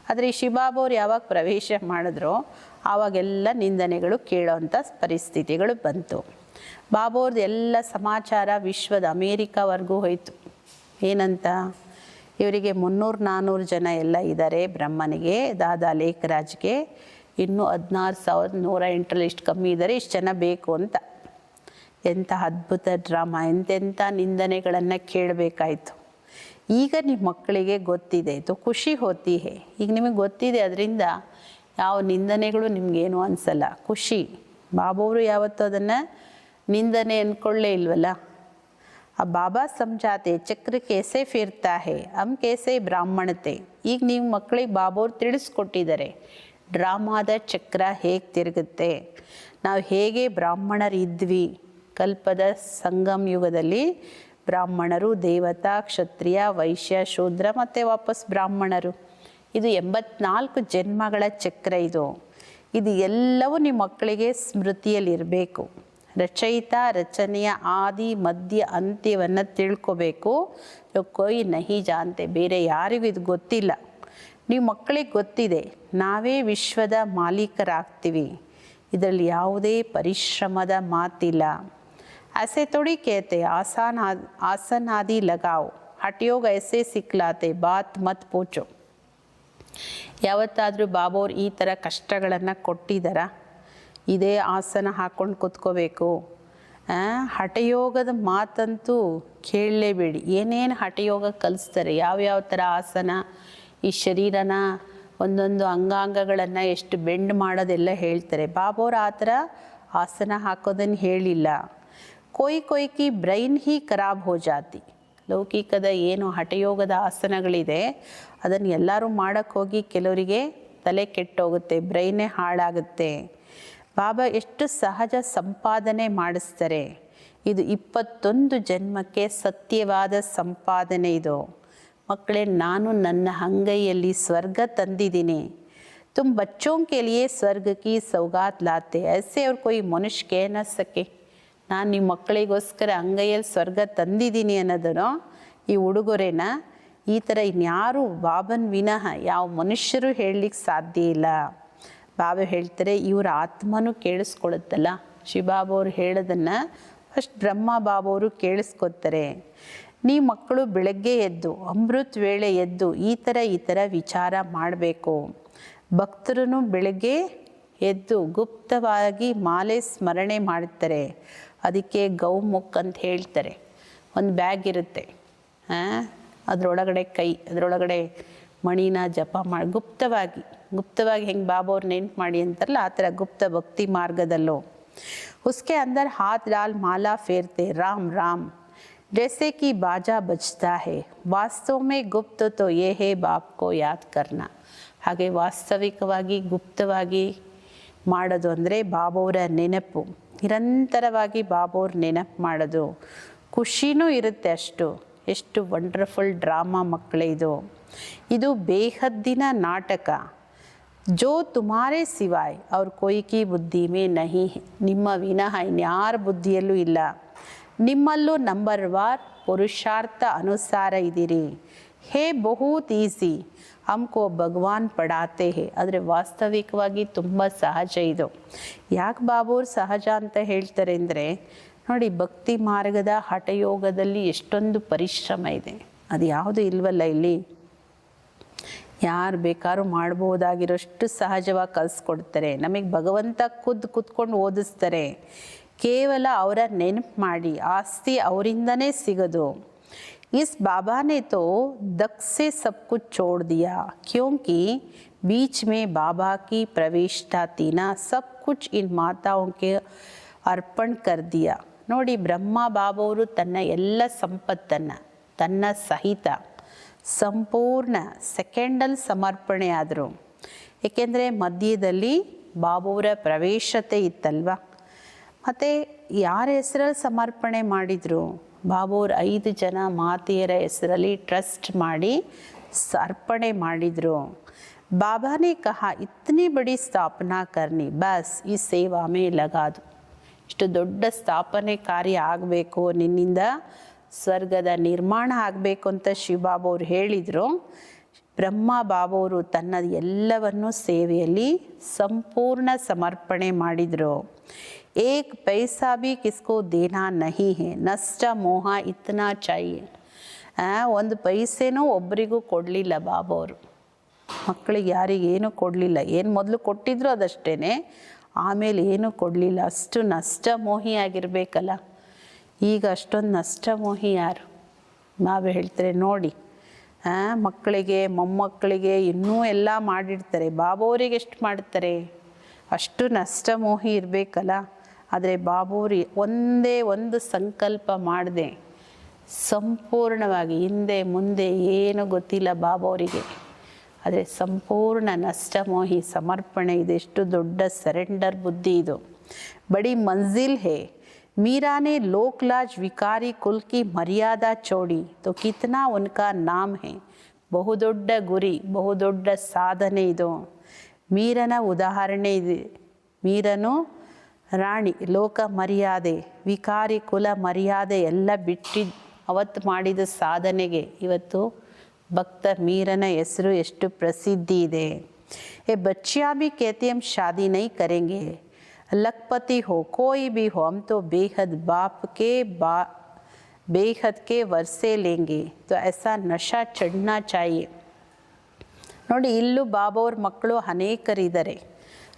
ಆದರೆ ಈ ಶಿವಬಾಬೋರು ಯಾವಾಗ ಪ್ರವೇಶ ಮಾಡಿದ್ರೋ ಆವಾಗೆಲ್ಲ ನಿಂದನೆಗಳು ಕೇಳೋವಂಥ ಪರಿಸ್ಥಿತಿಗಳು ಬಂತು. ಬಾಬೋರ್ದು ಎಲ್ಲ ಸಮಾಚಾರ ವಿಶ್ವದ ಅಮೇರಿಕಾವರೆಗೂ ಹೋಯಿತು. ಏನಂತ? ಇವರಿಗೆ 300-400 ಜನ ಎಲ್ಲ ಇದ್ದಾರೆ ಬ್ರಹ್ಮನಿಗೆ, ದಾದಾ ಲೇಖರಾಜ್ಗೆ ಇನ್ನೂ 16,108 ಇಷ್ಟು ಕಮ್ಮಿ ಇದ್ದಾರೆ, ಇಷ್ಟು ಜನ ಬೇಕು ಅಂತ. ಎಂಥ ಅದ್ಭುತ ಡ್ರಾಮಾ, ಎಂತೆಂಥ ನಿಂದನೆಗಳನ್ನು ಕೇಳಬೇಕಾಯ್ತು. ಈಗ ನಿಮ್ಮ ಮಕ್ಕಳಿಗೆ ಗೊತ್ತಿದೆ, ತೋ ಖುಷಿ ಹೋತಿ ಹೇ. ಈಗ ನಿಮಗೆ ಗೊತ್ತಿದೆ, ಅದರಿಂದ ಯಾವ ನಿಂದನೆಗಳು ನಿಮಗೇನು ಅನಿಸಲ್ಲ, ಖುಷಿ. ಬಾಬೋರು ಯಾವತ್ತೂ ಅದನ್ನು ನಿಂದನೆ ಅಂದ್ಕೊಳ್ಳೇ ಇಲ್ವಲ್ಲ. ಆ ಬಾಬಾ ಸಮझाते ಚಕ್ರ ಕೇಸೆ ಫಿರ್ತಾ ಹೇ, ಹಮ್ ಕೇಸೆ ಬ್ರಾಹ್ಮಣತೆ. ಈಗ ನೀವು ಮಕ್ಕಳಿಗೆ ಬಾಬೋರು ತಿಳಿಸ್ಕೊಟ್ಟಿದ್ದಾರೆ ಡ್ರಾಮಾದ ಚಕ್ರ ಹೇಗೆ ತಿರುಗುತ್ತೆ, ನಾವು ಹೇಗೆ ಬ್ರಾಹ್ಮಣರಿದ್ವಿ. ಕಲ್ಪದ ಸಂಗಮ ಯುಗದಲ್ಲಿ ಬ್ರಾಹ್ಮಣರು, ದೇವತಾ, ಕ್ಷತ್ರಿಯ, ವೈಶ್ಯ, ಶೂದ್ರ ಮತ್ತು ವಾಪಸ್ ಬ್ರಾಹ್ಮಣರು. ಇದು 84 ಜನ್ಮಗಳ ಚಕ್ರ. ಇದು ಎಲ್ಲವೂ ನಿಮ್ಮ ಮಕ್ಕಳಿಗೆ ಸ್ಮೃತಿಯಲ್ಲಿರಬೇಕು. ರಚಯಿತ ರಚನೆಯ ಆದಿ ಮಧ್ಯ ಅಂತ್ಯವನ್ನು ತಿಳ್ಕೋಬೇಕು. ಕೊಯ್ ನಹಿ ಜಾನ್ತೆ, ಬೇರೆ ಯಾರಿಗೂ ಇದು ಗೊತ್ತಿಲ್ಲ. ನೀವು ಮಕ್ಕಳಿಗೆ ಗೊತ್ತಿದೆ, ನಾವೇ ವಿಶ್ವದ ಮಾಲೀಕರಾಗ್ತೀವಿ, ಇದರಲ್ಲಿ ಯಾವುದೇ ಪರಿಶ್ರಮದ ಮಾತಿಲ್ಲ. ऐसे थोड़ी कहते आसन आदि लगाओ, हठयोग ऐसे सिखलाते, बात मत पूछो. ಯಾವತ್ತಾದರೂ ಬಾಬೋರು ಈ ಥರ ಕಷ್ಟಗಳನ್ನು ಕೊಟ್ಟಿದ್ದಾರ? ಇದೇ ಆಸನ ಹಾಕ್ಕೊಂಡು ಕೂತ್ಕೋಬೇಕು, ಹಠಯೋಗದ ಮಾತಂತೂ ಕೇಳಲೇಬೇಡಿ. ಏನೇನು ಹಠಯೋಗ ಕಲಿಸ್ತಾರೆ, ಯಾವ್ಯಾವ ಥರ ಆಸನ, ಈ ಶರೀರನ ಒಂದೊಂದು ಅಂಗಾಂಗಗಳನ್ನು ಎಷ್ಟು ಬೆಂಡ್ ಮಾಡೋದೆಲ್ಲ ಹೇಳ್ತಾರೆ. ಬಾಬೋರು ಆ ಥರ ಆಸನ ಹಾಕೋದನ್ನು ಹೇಳಿಲ್ಲ. कोई कोई की ब्रेन ही खराब हो जाती, ಲೌಕಿಕದ ಏನು ಹಠಯೋಗದ ಆಸನಗಳಿದೆ ಅದನ್ನು ಎಲ್ಲರೂ ಮಾಡೋಕ್ಕೆ ಹೋಗಿ ಕೆಲವರಿಗೆ ತಲೆ ಕೆಟ್ಟೋಗುತ್ತೆ, ಬ್ರೈನೇ ಹಾಳಾಗುತ್ತೆ. ಬಾಬಾ ಎಷ್ಟು ಸಹಜ ಸಂಪಾದನೆ ಮಾಡಿಸ್ತಾರೆ. ಇದು 21 ಜನ್ಮಕ್ಕೆ ಸತ್ಯವಾದ ಸಂಪಾದನೆ ಇದು. ಮಕ್ಕಳೇ, ನಾನು ನನ್ನ ಅಂಗೈಯಲ್ಲಿ ಸ್ವರ್ಗ ತಂದಿದ್ದೀನಿ. तुम बच्चों के लिए स्वर्ग की सौगात लाते, ऐसे और कोई मनुष्य कह न सके. ನಾನು ನಿಮ್ಮ ಮಕ್ಕಳಿಗೋಸ್ಕರ ಅಂಗೈಯಲ್ಲಿ ಸ್ವರ್ಗ ತಂದಿದ್ದೀನಿ ಅನ್ನೋದನ್ನು, ಈ ಉಡುಗೊರೆನ ಈ ಥರ ಇನ್ಯಾರು ಬಾಬನ್ ವಿನಃ ಯಾವ ಮನುಷ್ಯರು ಹೇಳಲಿಕ್ಕೆ ಸಾಧ್ಯ ಇಲ್ಲ. ಬಾಬಾ ಹೇಳ್ತಾರೆ, ಇವ್ರ ಆತ್ಮನೂ ಕೇಳಿಸ್ಕೊಳುತ್ತಲ್ಲ. ಶಿವಬಾಬಾ ಅವರು ಹೇಳೋದನ್ನು ಫಸ್ಟ್ ಬ್ರಹ್ಮ ಬಾಬವರು ಕೇಳಿಸ್ಕೊತಾರೆ. ನೀವು ಮಕ್ಕಳು ಬೆಳಗ್ಗೆ ಎದ್ದು ಅಮೃತ ವೇಳೆ ಎದ್ದು ಈ ಥರ ವಿಚಾರ ಮಾಡಬೇಕು. ಭಕ್ತರು ಬೆಳಗ್ಗೆ ಎದ್ದು ಗುಪ್ತವಾಗಿ ಮಾಲೆ ಸ್ಮರಣೆ ಮಾಡ್ತಾರೆ. ಅದಕ್ಕೆ ಗೌಮುಖ್ ಅಂತ ಹೇಳ್ತಾರೆ. ಒಂದು ಬ್ಯಾಗ್ ಇರುತ್ತೆ, ಅದರೊಳಗಡೆ ಅದರೊಳಗಡೆ ಮಣಿನ ಜಪ ಮಾಡಿ ಗುಪ್ತವಾಗಿ ಹೆಂಗೆ ಬಾಬಾ ಅವ್ರು ನೆನ್ಪು ಮಾಡಿ ಅಂತಾರಲ್ಲ, ಆ ಥರ ಗುಪ್ತ ಭಕ್ತಿ ಮಾರ್ಗದಲ್ಲೋ. उसके अंदर हाथ डाल माला फेरते राम राम जैसे कि बाजा बजता है. वास्तव में गुप्त तो ये है बाप को याद करना. ಹಾಗೆ ವಾಸ್ತವಿಕವಾಗಿ ಗುಪ್ತವಾಗಿ ಮಾಡೋದು ಅಂದರೆ ಬಾಬೋರ ನೆನಪು, ನಿರಂತರವಾಗಿ ಬಾಬೋರ ನೆನಪು ಮಾಡೋದು. ಖುಷಿನೂ ಇರುತ್ತೆ ಅಷ್ಟು. ಎಷ್ಟು ವಂಡರ್ಫುಲ್ ಡ್ರಾಮಾ ಮಕ್ಕಳೇ ಇದು. ಇದು ಬೇಹದ್ದಿನ ನಾಟಕ. ಜೋ ತುಮಾರೇ ಸಿವಾಯ್ ಅವ್ರ ಕೊಯ್ಕಿ ಬುದ್ಧಿ ಮೇ ನಹಿ, ನಿಮ್ಮ ವಿನಃ ಇನ್ಯಾರ ಬುದ್ಧಿಯಲ್ಲೂ ಇಲ್ಲ. ನಿಮ್ಮಲ್ಲೂ ನಂಬರ್ ವಾರ್ ಪುರುಷಾರ್ಥ ಅನುಸಾರ ಇದ್ದೀರಿ. ಹೇ ಬಹುತ್ ಈಸಿ ಹಮ್ಕೋ ಭಗವಾನ್ ಪಡಾತೆ ಹೇ. ಆದರೆ ವಾಸ್ತವಿಕವಾಗಿ ತುಂಬ ಸಹಜ ಇದು. ಯಾಕೆ ಬಾಬೋರು ಸಹಜ ಅಂತ ಹೇಳ್ತಾರೆ ಅಂದರೆ, ನೋಡಿ, ಭಕ್ತಿ ಮಾರ್ಗದ ಹಠಯೋಗದಲ್ಲಿ ಎಷ್ಟೊಂದು ಪರಿಶ್ರಮ ಇದೆ. ಅದು ಯಾವುದು ಇಲ್ವಲ್ಲ ಇಲ್ಲಿ. ಯಾರು ಬೇಕಾದ್ರೂ ಮಾಡ್ಬೋದಾಗಿರೋಷ್ಟು ಸಹಜವಾಗಿ ಕಲಿಸ್ಕೊಡ್ತಾರೆ. ನಮಗೆ ಭಗವಂತ ಕೂತ್ಕೊಂಡು ಓದಿಸ್ತಾರೆ. ಕೇವಲ ಅವರ ನೆನಪು ಮಾಡಿ, ಆಸ್ತಿ ಅವರಿಂದನೇ ಸಿಗೋದು. इस बाबा ने तो दक्ष से सब कुछ छोड़ दिया, क्योंकि बीच में बाबा की प्रविष्टा थी ना, सब कुछ इन माताओं के अर्पण कर दिया. ನೋಡಿ, ಬ್ರಹ್ಮ ಬಾಬವರು ತನ್ನ ಎಲ್ಲ ಸಂಪತ್ತನ್ನು ತನ್ನ ಸಹಿತ ಸಂಪೂರ್ಣ ಸೆಕೆಂಡಲ್ಲಿ ಸಮರ್ಪಣೆ ಆದರು. ಏಕೆಂದರೆ ಮಧ್ಯದಲ್ಲಿ ಬಾಬುವರ ಪ್ರವೇಶತೆ ಇತ್ತಲ್ವ. ಮತ್ತು ಯಾರ ಹೆಸರಲ್ಲಿ ಸಮರ್ಪಣೆ ಮಾಡಿದರು? ಬಾಬೋರು 5 ಜನ ಮಾತೆಯರ ಹೆಸರಲ್ಲಿ ಟ್ರಸ್ಟ್ ಮಾಡಿ ಅರ್ಪಣೆ ಮಾಡಿದರು. ಬಾಬಾನೇ ಕಹಾ ಇತನಿ ಬಡಿ ಸ್ಥಾಪನಾ ಕರ್ನಿ, ಬಸ್ ಈ ಸೇವಾ ಮೇ ಲಗಾದು. ಇಷ್ಟು ದೊಡ್ಡ ಸ್ಥಾಪನೆ ಕಾರ್ಯ ಆಗಬೇಕು, ನಿನ್ನಿಂದ ಸ್ವರ್ಗದ ನಿರ್ಮಾಣ ಆಗಬೇಕು ಅಂತ ಶಿವಬಾಬಾ ಅವರು ಹೇಳಿದರು. ಬ್ರಹ್ಮ ಬಾಬೋರು ತನ್ನ ಎಲ್ಲವನ್ನು ಸೇವೆಯಲ್ಲಿ ಸಂಪೂರ್ಣ ಸಮರ್ಪಣೆ ಮಾಡಿದರು. एक पैसा भी किसको देना नहीं है, ನಷ್ಟ ಮೋಹ ಇತ್ನಾ ಚಾಹಿಯೆ. ಒಂದು ಪೈಸೆನೂ ಒಬ್ಬರಿಗೂ ಕೊಡಲಿಲ್ಲ ಬಾಬೋರು. ಮಕ್ಕಳಿಗೆ ಯಾರಿಗೇನು ಕೊಡಲಿಲ್ಲ. ಏನು ಮೊದಲು ಕೊಟ್ಟಿದ್ರು ಅದಷ್ಟೇ, ಆಮೇಲೆ ಏನೂ ಕೊಡಲಿಲ್ಲ. ಅಷ್ಟು ನಷ್ಟಮೋಹಿಯಾಗಿರಬೇಕಲ್ಲ. ಈಗ ಅಷ್ಟೊಂದು ನಷ್ಟಮೋಹಿ ಯಾರು? ನಾವು ಹೇಳ್ತಾರೆ ನೋಡಿ, ಮಕ್ಕಳಿಗೆ ಮೊಮ್ಮಕ್ಕಳಿಗೆ ಇನ್ನೂ ಎಲ್ಲ ಮಾಡಿರ್ತಾರೆ. ಬಾಬೋರಿಗೆ ಎಷ್ಟು ಮಾಡ್ತಾರೆ? ಅಷ್ಟು ನಷ್ಟಮೋಹಿ ಇರಬೇಕಲ್ಲ. ಆದರೆ ಬಾಬೋರು ಒಂದೇ ಒಂದು ಸಂಕಲ್ಪ ಮಾಡದೆ ಸಂಪೂರ್ಣವಾಗಿ, ಹಿಂದೆ ಮುಂದೆ ಏನು ಗೊತ್ತಿಲ್ಲ ಬಾಬೋರಿಗೆ, ಆದರೆ ಸಂಪೂರ್ಣ ನಷ್ಟಮೋಹಿ ಸಮರ್ಪಣೆ. ಇದೆಷ್ಟು ದೊಡ್ಡ ಸರೆಂಡರ್ ಬುದ್ಧಿ ಇದು. ಬಡಿ ಮಂಜಿಲ್ ಹೇ. मीरा ने लोकलाज विकारी कुल की मर्यादा छोड़ी तो कितना उनका नाम है. ಬಹುದೊಡ್ಡ ಗುರಿ, ಬಹುದೊಡ್ಡ ಸಾಧನೆ ಇದು. ಮೀರನ ಉದಾಹರಣೆ ಇದೆ. ಮೀರನು ರಾಣಿ, ಲೋಕ ಮರ್ಯಾದೆ, ವಿಕಾರಿ ಕುಲ ಮರ್ಯಾದೆ ಎಲ್ಲ ಬಿಟ್ಟಿದ್ದು ಅವತ್ತು ಮಾಡಿದ ಸಾಧನೆಗೆ ಇವತ್ತು ಭಕ್ತ ಮೀರನ ಹೆಸರು ಎಷ್ಟು ಪ್ರಸಿದ್ಧಿ ಇದೆ. ಏ ಬಚ್ಚಿಯಾ ಭಿ कहते हम शादी नहीं करेंगे, लखपति हो कोई भी हो, हम तो बेहद बाप के बेहद के वर्षे लेंगे. तो ऐसा नशा चढ़ना चाहिए. ನೋಡಿ, ಇಲ್ಲೂ ಬಾಬೋರ ಮಕ್ಕಳು ಅನೇಕರಿದ್ದಾರೆ,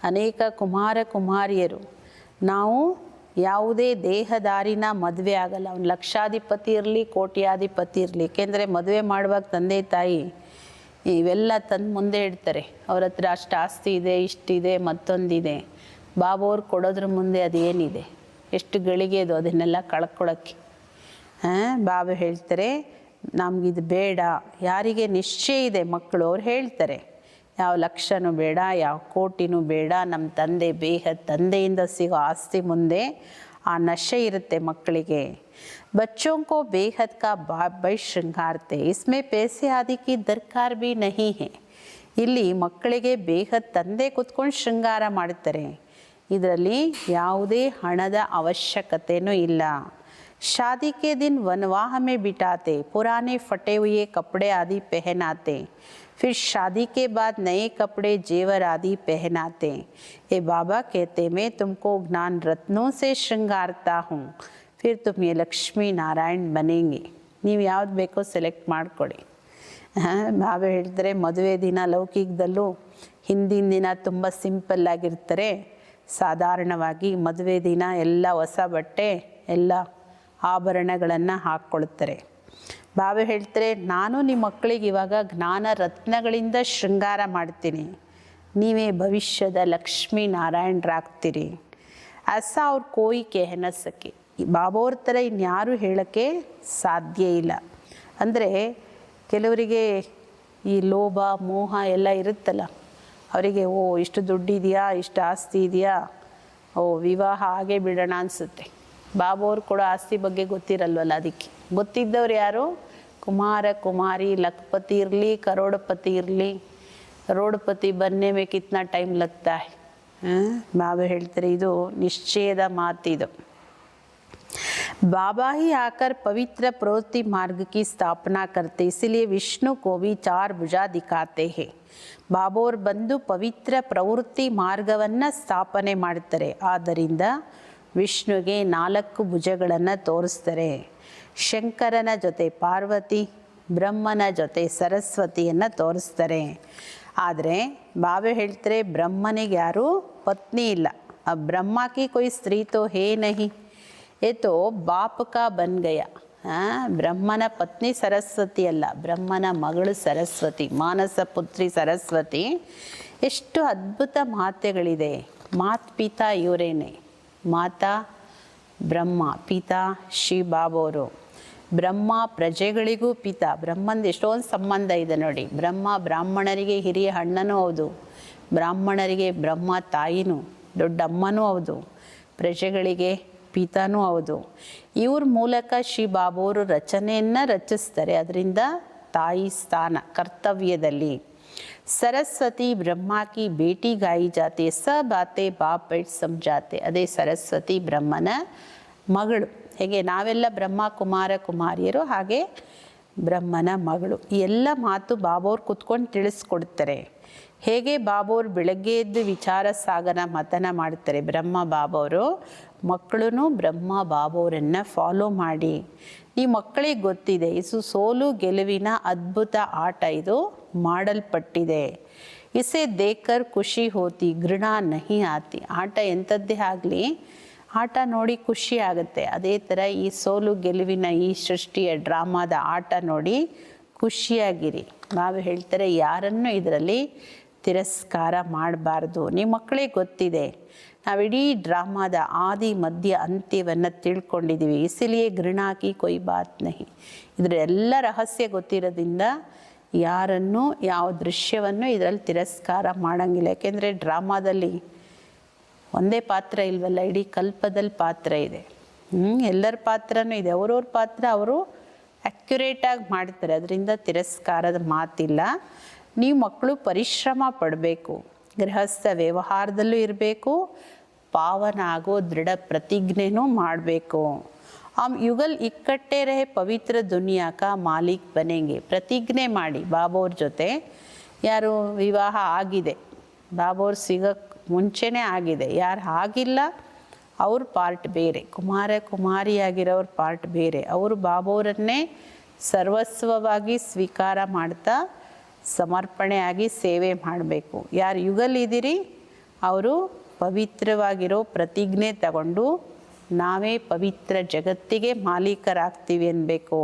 ಅನೇಕ ಕುಮಾರ ಕುಮಾರಿಯರು. ನಾವು ಯಾವುದೇ ದೇಹದಾರಿನ ಮದುವೆ ಆಗಲ್ಲ. ಅವ್ನು ಲಕ್ಷಾಧಿಪತಿ ಇರಲಿ, ಕೋಟ್ಯಾಧಿಪತಿ ಇರಲಿ. ಏಕೆಂದರೆ ಮದುವೆ ಮಾಡುವಾಗ ತಂದೆ ತಾಯಿ ಇವೆಲ್ಲ ತಂದು ಮುಂದೆ ಇಡ್ತಾರೆ. ಅವ್ರ ಹತ್ರ ಅಷ್ಟು ಆಸ್ತಿ ಇದೆ, ಇಷ್ಟಿದೆ, ಮತ್ತೊಂದಿದೆ. ಬಾಬೋರು ಕೊಡೋದ್ರ ಮುಂದೆ ಅದೇನಿದೆ? ಎಷ್ಟು ಗಳಿಗೆ ಅದು ಅದನ್ನೆಲ್ಲ ಕಳ್ಕೊಳ್ಳೋಕ್ಕೆ. ಬಾಬಾ ಹೇಳ್ತಾರೆ ನಮಗಿದು ಬೇಡ. ಯಾರಿಗೆ ನಿಶ್ಚಯ ಇದೆ ಮಕ್ಕಳು ಅವ್ರು ಹೇಳ್ತಾರೆ ಯಾವ ಲಕ್ಷನೂ ಬೇಡ, ಯಾವ ಕೋಟಿನೂ ಬೇಡ, ನಮ್ಮ ತಂದೆ ಬೇಹದ್ ತಂದೆಯಿಂದ ಸಿಗೋ ಆಸ್ತಿ ಮುಂದೆ ಆ ನಶೆ ಇರುತ್ತೆ ಮಕ್ಕಳಿಗೆ. बच्चों को बेहद का बाप भाई श्रृंगारते इसमें पैसे आदि की दरकार भी नहीं है. ಇಲ್ಲಿ ಮಕ್ಕಳಿಗೆ ಬೇಹದ್ ತಂದೆ ಕೂತ್ಕೊಂಡು ಶೃಂಗಾರ ಮಾಡ್ತಾರೆ, ಇದರಲ್ಲಿ ಯಾವುದೇ ಹಣದ ಅವಶ್ಯಕತೆಯೂ ಇಲ್ಲ. शादी के दिन वनवाह में बिठाते, पुराने फटे हुए कपड़े आदि पहनाते, फिर शादी के बाद नए कपड़े जेवर आदि पहनाते. ये बाबा कहते मैं तुमको ज्ञान रत्नों से श्रृंगारता हूँ, फिर तुम ये लक्ष्मी नारायण बनेंगे. ನೀವು ಯಾವ್ದು ಬೇಕೋ ಸೆಲೆಕ್ಟ್ ಮಾಡ್ಕೊಳ್ಳಿ. ಬಾಬಾ ಹೇಳ್ತಾರೆ ಮದುವೆ ದಿನ ಲೌಕಿಕದಲ್ಲೂ ಹಿಂದಿನ ದಿನ ತುಂಬ ಸಿಂಪಲ್ಲಾಗಿರ್ತಾರೆ. ಸಾಧಾರಣವಾಗಿ ಮದುವೆ ದಿನ ಎಲ್ಲ ಹೊಸ ಬಟ್ಟೆ ಎಲ್ಲ ಆಭರಣಗಳನ್ನು ಹಾಕ್ಕೊಳ್ತಾರೆ. ಬಾಬಾ ಹೇಳ್ತಾರೆ ನಾನು ನಿಮ್ಮ ಮಕ್ಕಳಿಗೆ ಇವಾಗ ಜ್ಞಾನ ರತ್ನಗಳಿಂದ ಶೃಂಗಾರ ಮಾಡ್ತೀನಿ, ನೀವೇ ಭವಿಷ್ಯದ ಲಕ್ಷ್ಮೀ ನಾರಾಯಣರಾಗ್ತೀರಿ. ಅಸ ಅವ್ರು ಕೋಯಿ ಕೆಹನ ಸಕೆ. ಬಾಬಾವ್ರ ಥರ ಇನ್ಯಾರೂ ಹೇಳೋಕ್ಕೆ ಸಾಧ್ಯ ಇಲ್ಲ. ಅಂದರೆ ಕೆಲವರಿಗೆ ಈ ಲೋಭ ಮೋಹ ಎಲ್ಲ ಇರುತ್ತಲ್ಲ, ಅವರಿಗೆ ಓ ಇಷ್ಟು ದುಡ್ಡಿದೆಯಾ, ಇಷ್ಟು ಆಸ್ತಿ ಇದೆಯಾ, ಓ ವಿವಾಹ ಹಾಗೆ ಬಿಡೋಣ ಅನಿಸುತ್ತೆ. ಬಾಬಾವ್ರು ಕೂಡ ಆಸ್ತಿ ಬಗ್ಗೆ ಗೊತ್ತಿರಲ್ವಲ್ಲ, ಅದಕ್ಕೆ ಗೊತ್ತಿದ್ದವ್ರು ಯಾರು? ಕುಮಾರ ಕುಮಾರಿ, ಲಖಪತಿ ಇರಲಿ ಕರೋಡಪತಿ ಇರಲಿ, ಕರೋಡಪತಿ बनने में कितना टाइम लगता है. ಬಾಬಾ ಹೇಳ್ತಾರೆ ಇದು ನಿಶ್ಚಯದ ಮಾತಿದು. बाबा ही आकर पवित्र प्रवृत्ति मार्ग की स्थापना करते, इसलिए विष्णु को भी 4 भुजा दिखाते हैं. ಬಾಬೋರ್ ಬಂದು ಪವಿತ್ರ ಪ್ರವೃತ್ತಿ ಮಾರ್ಗವನ್ನು ಸ್ಥಾಪನೆ ಮಾಡ್ತಾರೆ, ಆದ್ದರಿಂದ ವಿಷ್ಣುಗೆ 4 ಭುಜಗಳನ್ನು ತೋರಿಸ್ತಾರೆ. ಶಂಕರನ ಜೊತೆ ಪಾರ್ವತಿ, ಬ್ರಹ್ಮನ ಜೊತೆ ಸರಸ್ವತಿಯನ್ನು ತೋರಿಸ್ತಾರೆ. ಆದರೆ ಬಾಬಾ ಹೇಳ್ತಾರೆ ಬ್ರಹ್ಮನಿಗೆ ಯಾರೂ ಪತ್ನಿ ಇಲ್ಲ. ಆ ಬ್ರಹ್ಮಕ್ಕೆ कोई स्त्री तो है नहीं, ये तो बाप का बन गया. ಬ್ರಹ್ಮನ ಪತ್ನಿ ಸರಸ್ವತಿ ಅಲ್ಲ, ಬ್ರಹ್ಮನ ಮಗಳು ಸರಸ್ವತಿ, ಮಾನಸ ಪುತ್ರಿ ಸರಸ್ವತಿ. ಎಷ್ಟು ಅದ್ಭುತ ಮಾತೆಗಳಿದೆ. ಪಿತಾ ಇವರೇನೆ, ಮಾತಾ ಬ್ರಹ್ಮ, ಪಿತಾ ಶ್ರೀ ಬಾಬೋರು. ಬ್ರಹ್ಮ ಪ್ರಜೆಗಳಿಗೂ ಪಿತಾ. ಬ್ರಹ್ಮಂದು ಎಷ್ಟೊಂದು ಸಂಬಂಧ ಇದೆ ನೋಡಿ. ಬ್ರಹ್ಮ ಬ್ರಾಹ್ಮಣರಿಗೆ ಹಿರಿಯ ಅಣ್ಣನೂ ಹೌದು, ಬ್ರಾಹ್ಮಣರಿಗೆ ಬ್ರಹ್ಮ ತಾಯಿನೂ ದೊಡ್ಡಮ್ಮನೂ ಹೌದು, ಪ್ರಜೆಗಳಿಗೆ ಪಿತಾನೂ ಹೌದು. ಇವ್ರ ಮೂಲಕ ಶ್ರೀ ಬಾಬೋರು ರಚನೆಯನ್ನು ರಚಿಸ್ತಾರೆ, ಅದರಿಂದ ತಾಯಿ ಸ್ಥಾನ ಕರ್ತವ್ಯದಲ್ಲಿ. ಸರಸ್ವತಿ ಬ್ರಹ್ಮ ಕಿ ಬೇಟಿ ಗಾಯಿ ಜಾತಿ, ಸ ಬಾತೆ ಬಾಪ್ बैठ ಸಮझाते. ಅದೇ ಸರಸ್ವತಿ ಬ್ರಹ್ಮನ ಮಗಳು. ಹೇಗೆ ನಾವೆಲ್ಲ ಬ್ರಹ್ಮ ಕುಮಾರ ಕುಮಾರಿಯರು, ಹಾಗೆ ಬ್ರಹ್ಮನ ಮಗಳು. ಈ ಎಲ್ಲ ಮಾತು ಬಾಬೋರು ಕುತ್ಕೊಂಡು ತಿಳಿಸ್ಕೊಡ್ತಾರೆ. ಹೇಗೆ ಬಾಬೋರು ಬೆಳಗ್ಗೆ ಎದ್ದು ವಿಚಾರ ಸಾಗರ ಮತನ ಮಾಡ್ತಾರೆ ಬ್ರಹ್ಮ ಬಾಬೋರು, ಮಕ್ಕಳು ಬ್ರಹ್ಮ ಬಾಬೋರನ್ನು ಫಾಲೋ ಮಾಡಿ. ಈ ಮಕ್ಕಳಿಗೆ ಗೊತ್ತಿದೆ ಇದು ಸೋಲು ಗೆಲುವಿನ ಅದ್ಭುತ ಆಟ, ಇದು ಮಾಡಲ್ಪಟ್ಟಿದೆ. ಇಸೆ ದೇಕರ್ ಖುಷಿ ಹೋತಿ ಗೃಣ ನಹಿ ಆತಿ. ಆಟ ಎಂಥದ್ದೇ ಆಗಲಿ, ಆಟ ನೋಡಿ ಖುಷಿ ಆಗುತ್ತೆ. ಅದೇ ಥರ ಈ ಸೋಲು ಗೆಲುವಿನ ಈ ಸೃಷ್ಟಿಯ ಡ್ರಾಮಾದ ಆಟ ನೋಡಿ ಖುಷಿಯಾಗಿರಿ. ನಾವು ಹೇಳ್ತಾರೆ ಯಾರನ್ನು ಇದರಲ್ಲಿ ತಿರಸ್ಕಾರ ಮಾಡಬಾರ್ದು. ನಿಮ್ಮ ಮಕ್ಕಳಿಗೆ ಗೊತ್ತಿದೆ ನಾವಿಡೀ ಡ್ರಾಮಾದ ಆದಿ ಮಧ್ಯ ಅಂತ್ಯವನ್ನು ತಿಳ್ಕೊಂಡಿದ್ದೀವಿ. ಇಸಿಲಿಯೇ ಗೃಣಾಕಿ ಕೊಯ್ ಬಾತ್ ನಹಿ. ಇದರ ಎಲ್ಲ ರಹಸ್ಯ ಗೊತ್ತಿರೋದ್ರಿಂದ ಯಾರನ್ನು ಯಾವ ದೃಶ್ಯವನ್ನು ಇದರಲ್ಲಿ ತಿರಸ್ಕಾರ ಮಾಡೋಂಗಿಲ್ಲ. ಯಾಕೆಂದರೆ ಡ್ರಾಮಾದಲ್ಲಿ ಒಂದೇ ಪಾತ್ರ ಇಲ್ವಲ್ಲ, ಇಡೀ ಕಲ್ಪದಲ್ಲಿ ಪಾತ್ರ ಇದೆ. ಎಲ್ಲರ ಪಾತ್ರನೂ ಇದೆ, ಅವ್ರವ್ರ ಪಾತ್ರ ಅವರು ಅಕ್ಯುರೇಟಾಗಿ ಮಾಡ್ತಾರೆ, ಅದರಿಂದ ತಿರಸ್ಕಾರದ ಮಾತಿಲ್ಲ. ನೀವು ಮಕ್ಕಳು ಪರಿಶ್ರಮ ಪಡಬೇಕು, ಗೃಹಸ್ಥ ವ್ಯವಹಾರದಲ್ಲೂ ಇರಬೇಕು, ಪಾವನ ಆಗೋ ದೃಢ ಪ್ರತಿಜ್ಞೆನೂ ಮಾಡಬೇಕು. ಯುಗಲ್ ಇಕ್ಕಟ್ಟೆ ರಹೆ ಪವಿತ್ರ ದುನಿಯಾ ಕಾ ಮಾಲೀಕ್ ಬನೆಂಗೆ. ಪ್ರತಿಜ್ಞೆ ಮಾಡಿ ಬಾಬೋರ್ ಜೊತೆ. ಯಾರು ವಿವಾಹ ಆಗಿದೆ, ಬಾಬೋರ್ ಸಿಗೋಕ್ಕೆ ಮುಂಚೆನೇ ಆಗಿದೆ, ಯಾರು ಆಗಿಲ್ಲ ಅವ್ರ ಪಾರ್ಟ್ ಬೇರೆ, ಕುಮಾರ ಕುಮಾರಿಯಾಗಿರೋವ್ರ ಪಾರ್ಟ್ ಬೇರೆ. ಅವರು ಬಾಬೋರನ್ನೇ ಸರ್ವಸ್ವವಾಗಿ ಸ್ವೀಕಾರ ಮಾಡ್ತಾ ಸಮರ್ಪಣೆಯಾಗಿ ಸೇವೆ ಮಾಡಬೇಕು. ಯಾರು ಯುಗಲಿದ್ದೀರಿ ಅವರು ಪವಿತ್ರವಾಗಿರೋ ಪ್ರತಿಜ್ಞೆ ತಗೊಂಡು ನಾವೇ ಪವಿತ್ರ ಜಗತ್ತಿಗೆ ಮಾಲೀಕರಾಗ್ತೀವಿ ಅನ್ಬೇಕು.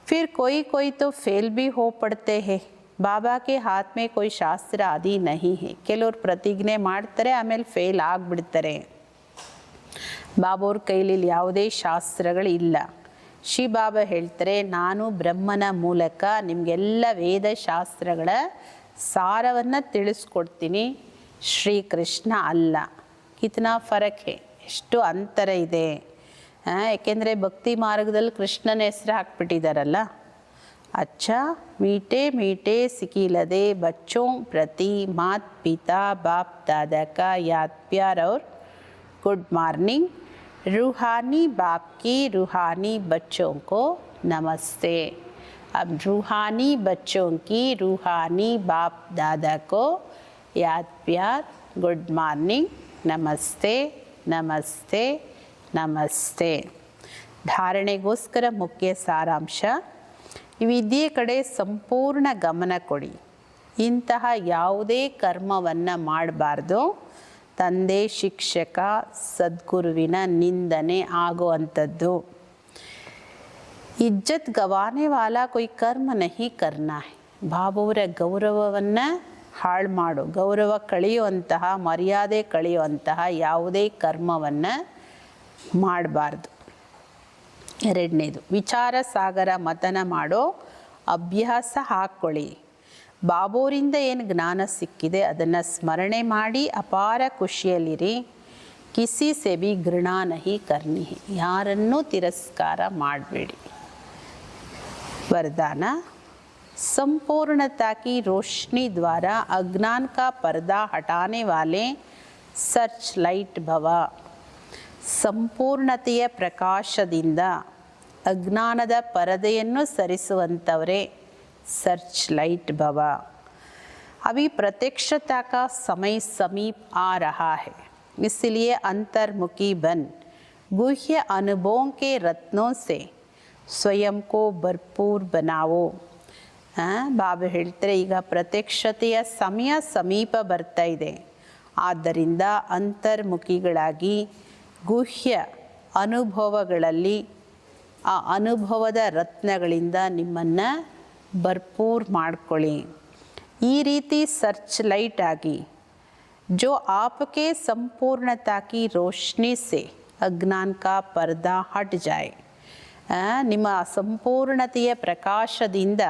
ಫಿರ್ ಕೊಯ್ ಕೊಯ್ ತೋ ಫೇಲ್ ಬಿ ಹೋ ಪಡ್ತೆ ಹೇ. ಬಾಬಾಕ್ಕೆ ಹಾತ್ ಮೇ ಕೊಯ್ ಶಾಸ್ತ್ರ ಆದಿ ನಹಿ ಹೇ. ಕೆಲವ್ರು ಪ್ರತಿಜ್ಞೆ ಮಾಡ್ತಾರೆ ಆಮೇಲೆ ಫೇಲ್ ಆಗಿಬಿಡ್ತಾರೆ. ಬಾಬೋರ್ ಕೈಲಿ ಯಾವುದೇ ಶಾಸ್ತ್ರಗಳಿಲ್ಲ. ಶಿವಬಾಬಾ ಹೇಳ್ತಾರೆ, ನಾನು ಬ್ರಹ್ಮನ ಮೂಲಕ ನಿಮಗೆಲ್ಲ ವೇದಶಾಸ್ತ್ರಗಳ ಸಾರವನ್ನು ತಿಳಿಸ್ಕೊಡ್ತೀನಿ, ಶ್ರೀಕೃಷ್ಣ ಅಲ್ಲ. ಕಿತ್ನಾ ಫರಕ್ ಹೇ, ಎಷ್ಟು ಅಂತರ ಇದೆ. ಏಕೆಂದರೆ ಭಕ್ತಿ ಮಾರ್ಗದಲ್ಲಿ ಕೃಷ್ಣನ ಹೆಸರು ಹಾಕ್ಬಿಟ್ಟಿದ್ದಾರಲ್ಲ. अच्छा मीठे मीठे सिकीलदे बच्चों प्रति मात पिता बाप दादा का याद प्यार और गुड मॉर्निंग. रूहानी बाप की रूहानी बच्चों को नमस्ते. अब रूहानी बच्चों की रूहानी बाप दादा को याद प्यार गुड मॉर्निंग, नमस्ते नमस्ते नमस्ते. ಧಾರಣೆಗೋಸ್ಕರ ಮುಖ್ಯ ಸಾರಾಂಶ: ಈ ವಿದ್ಯೆ ಕಡೆ ಸಂಪೂರ್ಣ ಗಮನ ಕೊಡಿ. ಇಂತಹ ಯಾವುದೇ ಕರ್ಮವನ್ನು ಮಾಡಬಾರ್ದು. ತಂದೆ, ಶಿಕ್ಷಕ, ಸದ್ಗುರುವಿನ ನಿಂದನೆ ಆಗುವಂಥದ್ದು. ಇಜ್ಜತ್ ಗವಾನೆ ವಾಲಾ ಕೊಯ್ ಕರ್ಮ ನಹಿ ಕರ್ನಾ ಹೈ. ಬಾಬುವರ ಗೌರವವನ್ನು ಹಾಳು ಮಾಡು, ಗೌರವ ಕಳೆಯುವಂತಹ, ಮರ್ಯಾದೆ ಕಳೆಯುವಂತಹ ಯಾವುದೇ ಕರ್ಮವನ್ನು ಮಾಡಬಾರ್ದು. ಎರಡನೇದು, ವಿಚಾರ ಸಾಗರ ಮಥನ ಮಾಡೋ ಅಭ್ಯಾಸ ಹಾಕ್ಕೊಳ್ಳಿ. ಬಾಬೋರಿಂದ ಏನು ಜ್ಞಾನ ಸಿಕ್ಕಿದೆ ಅದನ್ನು ಸ್ಮರಣೆ ಮಾಡಿ ಅಪಾರ ಖುಷಿಯಲ್ಲಿರಿ. ಕಿಸಿ ಸೆ ಬಿ ಘೃಣಾ ನಹಿ ಕರ್ನಿ, ಯಾರನ್ನೂ ತಿರಸ್ಕಾರ ಮಾಡಬೇಡಿ. ವರದಾನ: ಸಂಪೂರ್ಣತಾ ಕಿ ರೋಶನಿ ದ್ವಾರ ಅಜ್ಞಾನ ಕಾ ಪರ್ದಾ ಹಟಾನೆ ವಾಲೆ ಸರ್ಚ್ ಲೈಟ್ ಭವ. ಸಂಪೂರ್ಣತೆಯ ಪ್ರಕಾಶದಿಂದ ಅಜ್ಞಾನದ ಪರದೆಯನ್ನು ಸರಿಸುವಂಥವರೇ ಸರ್ಚ್ ಲೈಟ್ ಭವ. अभी प्रत्यक्षता का समय समीप आ रहा है, इसलिए अंतर्मुखी बन गुह्य अनुभवों के रत्नों से स्वयं को भरपूर बनाओ. ಬಾಬಾ ಹೇಳ್ತಾರೆ, ಈಗ ಪ್ರತ್ಯಕ್ಷತೆಯ ಸಮಯ ಸಮೀಪ ಬರ್ತಾ ಇದೆ. ಆದ್ದರಿಂದ ಅಂತರ್ಮುಖಿಗಳಾಗಿ ಗುಹ್ಯ ಅನುಭವಗಳಲ್ಲಿ ಆ ಅನುಭವದ ರತ್ನಗಳಿಂದ ನಿಮ್ಮನ್ನು ಭರ್ಪೂರ್ ಮಾಡ್ಕೊಳ್ಳಿ. ಈ ರೀತಿ ಸರ್ಚ್ ಲೈಟ್ ಆಗಿ ಜೋ ಆಪ್ಕೆ ಸಂಪೂರ್ಣತಾ ಕಿ ರೋಶನಿ ಸೆ ಅಜ್ಞಾನ ಕಾ ಪರ್ದಾ ಹಟ್ ಜಾಯ್. ನಿಮ್ಮ ಸಂಪೂರ್ಣತೆಯ ಪ್ರಕಾಶದಿಂದ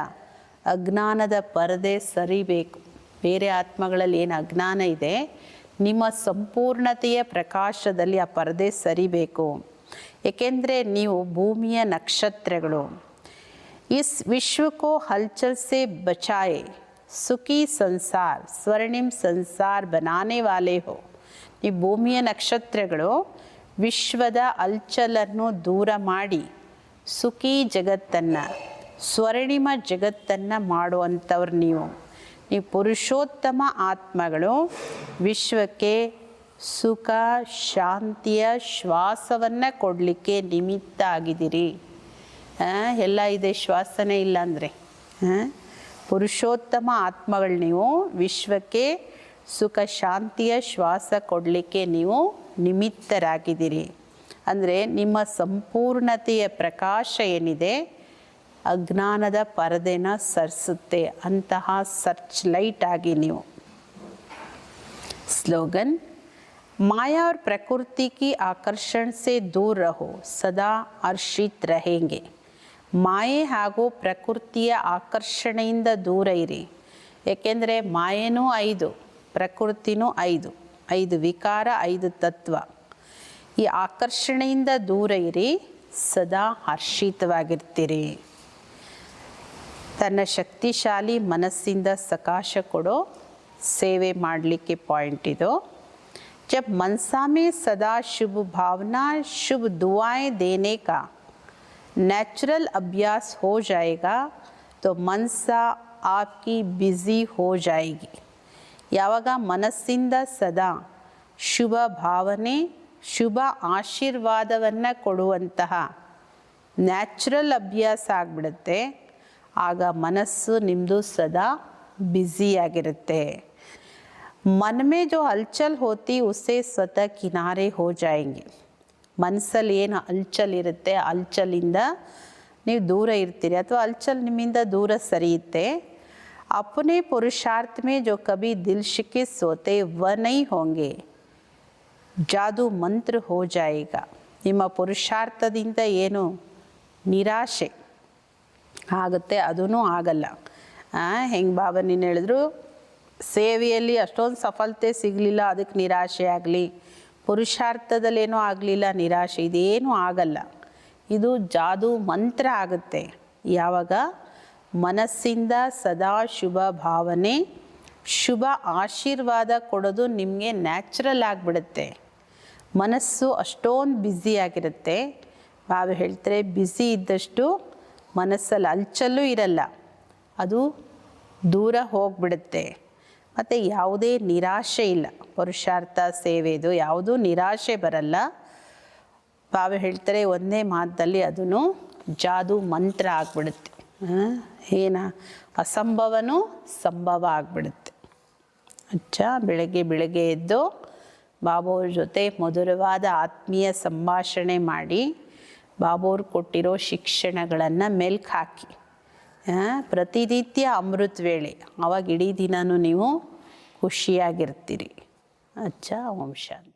ಅಜ್ಞಾನದ ಪರದೆ ಸರಿಬೇಕು. ಬೇರೆ ಆತ್ಮಗಳಲ್ಲಿ ಏನು ಅಜ್ಞಾನ ಇದೆ, ನಿಮ್ಮ ಸಂಪೂರ್ಣತೆಯ ಪ್ರಕಾಶದಲ್ಲಿ ಆ ಪರದೆ ಸರಿಬೇಕು. ಏಕೆಂದರೆ ನೀವು ಭೂಮಿಯ ನಕ್ಷತ್ರಗಳು. ಇಸ್ ವಿಶ್ವಕ್ಕೋ ಹಲ್ಚಲ್ ಸೆ ಬಚಾಯೆ ಸುಖಿ ಸಂಸಾರ ಸ್ವರ್ಣಿಮ್ ಸಂಸಾರ ಬನಾನೆ ವಾಲೆ ಹೋ. ನೀವು ಭೂಮಿಯ ನಕ್ಷತ್ರಗಳು. ವಿಶ್ವದ ಅಲ್ಚಲನ್ನು ದೂರ ಮಾಡಿ ಸುಖಿ ಜಗತ್ತನ್ನು, ಸ್ವರ್ಣಿಮ ಜಗತ್ತನ್ನು ಮಾಡುವಂಥವ್ರು ನೀವು. ನೀವು ಪುರುಷೋತ್ತಮ ಆತ್ಮಗಳು. ವಿಶ್ವಕ್ಕೆ ಸುಖ ಶಾಂತಿಯ ಶ್ವಾಸವನ್ನು ಕೊಡಲಿಕ್ಕೆ ನಿಮಿತ್ತ ಆಗಿದ್ದೀರಿ. ಎಲ್ಲ ಇದೆ, ಶ್ವಾಸನೇ ಇಲ್ಲ ಅಂದರೆ. ಪುರುಷೋತ್ತಮ ಆತ್ಮಗಳು ನೀವು. ವಿಶ್ವಕ್ಕೆ ಸುಖ ಶಾಂತಿಯ ಶ್ವಾಸ ಕೊಡಲಿಕ್ಕೆ ನೀವು ನಿಮಿತ್ತರಾಗಿದ್ದೀರಿ. ಅಂದರೆ ನಿಮ್ಮ ಸಂಪೂರ್ಣತೆಯ ಪ್ರಕಾಶ ಏನಿದೆ ಅಜ್ಞಾನದ ಪರದೆನ ಸರಿಸುತ್ತೆ. ಅಂತಹ ಸರ್ಚ್ ಲೈಟ್ ಆಗಿ ನೀವು. ಸ್ಲೋಗನ್: माया और प्रकृति की आकर्षण से दूर रहो, सदा हर्षित रहेंगे. ಮಾಯೆ ಹಾಗೂ ಪ್ರಕೃತಿಯ ಆಕರ್ಷಣೆಯಿಂದ ದೂರ ಇರಿ. ಏಕೆಂದರೆ ಮಾಯೆನೂ 5, ಪ್ರಕೃತಿನೂ 5, 5 ವಿಕಾರ, 5 ತತ್ವ. ಈ ಆಕರ್ಷಣೆಯಿಂದ ದೂರ ಇರಿ, ಸದಾ ಹರ್ಷಿತವಾಗಿರ್ತೀರಿ. ತನ್ನ ಶಕ್ತಿಶಾಲಿ ಮನಸ್ಸಿಂದ ಸಕಾಶ ಕೊಡೋ ಸೇವೆ ಮಾಡಲಿಕ್ಕೆ ಪಾಯಿಂಟ್ ಇದು. जब मनसा में सदा शुभ भावना शुभ दुआएं देने का नेचुरल अभ्यास हो जाएगा तो मनसा आपकी ब्युಸಿ हो जाएगी. ಯಾವಾಗ ಮನಸ್ಸಿಂದ ಸದಾ ಶುಭ ಭಾವನೆ ಶುಭ ಆಶೀರ್ವಾದವನ್ನು ಕೊಡುವಂತಹ ನ್ಯಾಚುರಲ್ ಅಭ್ಯಾಸ ಆಗಿಬಿಡುತ್ತೆ, ಆಗ ಮನಸ್ಸು ನಿಮ್ಮದು ಸದಾ ಬ್ಯುಸಿಯಾಗಿರುತ್ತೆ. मन में जो हलचल होती उससे स्वतः किनारे हो जाएंगे. ಮನಸ್ಸಲ್ಲಿ ಏನು ಹಲ್ಚಲ್ ಇರುತ್ತೆ, ಹಲ್ಚಲಿಂದ ನೀವು ದೂರ ಇರ್ತೀರಿ ಅಥವಾ ಹಲ್ಚಲ್ ನಿಮ್ಮಿಂದ ದೂರ ಸರಿಯುತ್ತೆ. अपने पुरुषार्थ में जो कभी दिल शिकिस होते वह नहीं होंगे, ಜಾದು ಮಂತ್ರ ಹೋ ಜಾಯಿಗ. ನಿಮ್ಮ ಪುರುಷಾರ್ಥದಿಂದ ಏನು ನಿರಾಶೆ ಆಗುತ್ತೆ, ಅದೂ ಆಗಲ್ಲ. ಹೆಂಗೆ ಬಾಬಾ ನೀನು ಹೇಳಿದ್ರು, ಸೇವೆಯಲ್ಲಿ ಅಷ್ಟೊಂದು ಸಫಲತೆ ಸಿಗಲಿಲ್ಲ ಅದಕ್ಕೆ ನಿರಾಶೆ ಆಗಲಿ, ಪುರುಷಾರ್ಥದಲ್ಲೇನೂ ಆಗಲಿಲ್ಲ ನಿರಾಶೆ, ಇದೇನೂ ಆಗಲ್ಲ. ಇದು ಜಾದೂ ಮಂತ್ರ ಆಗುತ್ತೆ ಯಾವಾಗ ಮನಸ್ಸಿಂದ ಸದಾ ಶುಭ ಭಾವನೆ, ಶುಭ ಆಶೀರ್ವಾದ ಕೊಡೋದು ನಿಮಗೆ ನ್ಯಾಚುರಲ್ ಆಗಿಬಿಡುತ್ತೆ. ಮನಸ್ಸು ಅಷ್ಟೊಂದು ಬ್ಯುಸಿಯಾಗಿರುತ್ತೆ. ಬಾಬಾ ಹೇಳ್ತಾರೆ, ಬ್ಯುಸಿ ಇದ್ದಷ್ಟು ಮನಸ್ಸಲ್ಲಿ ಹಲ್ಚಲ್ಲೂ ಇರಲ್ಲ, ಅದು ದೂರ ಹೋಗಿಬಿಡುತ್ತೆ. ಮತ್ತು ಯಾವುದೇ ನಿರಾಶೆ ಇಲ್ಲ. ಪುರುಷಾರ್ಥ ಸೇವೆದು ಯಾವುದೂ ನಿರಾಶೆ ಬರಲ್ಲ. ಬಾಬಾ ಹೇಳ್ತಾರೆ ಒಂದೇ ಮಾತಲ್ಲಿ ಅದೂ ಜಾದೂ ಮಂತ್ರ ಆಗಿಬಿಡುತ್ತೆ. ಅಸಂಭವನೂ ಸಂಭವ ಆಗಿಬಿಡುತ್ತೆ. ಬೆಳಗ್ಗೆ ಎದ್ದು ಬಾಬೋರ ಜೊತೆ ಮಧುರವಾದ ಆತ್ಮೀಯ ಸಂಭಾಷಣೆ ಮಾಡಿ ಬಾಬೋರು ಕೊಟ್ಟಿರೋ ಶಿಕ್ಷಣಗಳನ್ನು ಮೆಲ್ಕು ಹಾಕಿ, ಪ್ರತಿನಿತ್ಯ ಅಮೃತ ವೇಳೆ, ಆವಾಗ ಇಡೀ ದಿನವೂ ನೀವು ಖುಷಿಯಾಗಿರ್ತೀರಿ. ಓಂ ಶಾಂತಿ.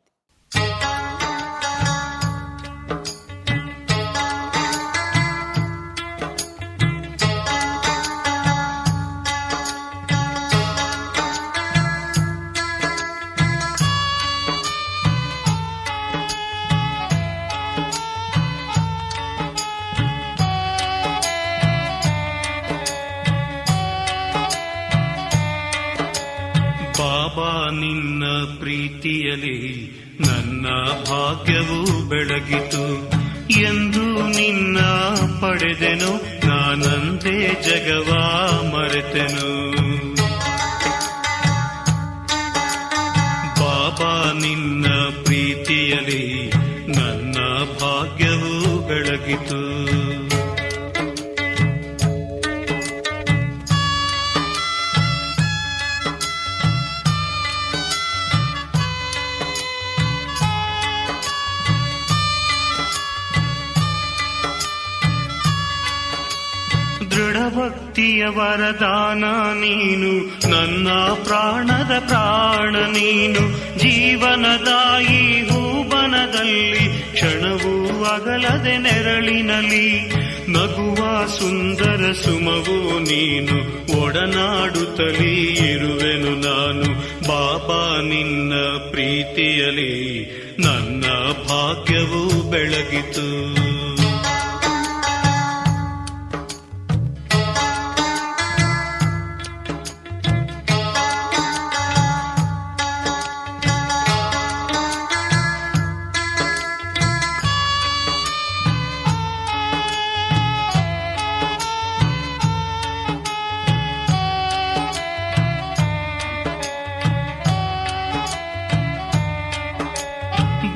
ಬಾಬಾ ನಿನ್ನ ಪ್ರೀತಿಯಲಿ ನನ್ನ ಭಾಗ್ಯವು ಬೆಳಗಿತು, ಎಂದು ನಿನ್ನ ಪಡೆದೆನು, ನಾನಂದೇ ಜಗವ ಮರೆತೆನು. ಬಾಬಾ ನಿನ್ನ ಪ್ರೀತಿಯಲಿ ನನ್ನ ಭಾಗ್ಯವು ಬೆಳಗಿತು. ದೃಢಭಕ್ತಿಯ ವರದಾನ ನೀನು, ನನ್ನ ಪ್ರಾಣದ ಪ್ರಾಣ ನೀನು, ಜೀವನದಾಯಿ ಹೂಬನದಲ್ಲಿ ಕ್ಷಣವೂ ಅಗಲದೆ ನೆರಳಿನಲಿ ನಗುವ ಸುಂದರ ಸುಮವೂ ನೀನು, ಒಡನಾಡುತ್ತಲೇ ಇರುವೆನು ನಾನು. ಬಾಬಾ ನಿನ್ನ ಪ್ರೀತಿಯಲಿ ನನ್ನ ಭಾಗ್ಯವು ಬೆಳಗಿತು.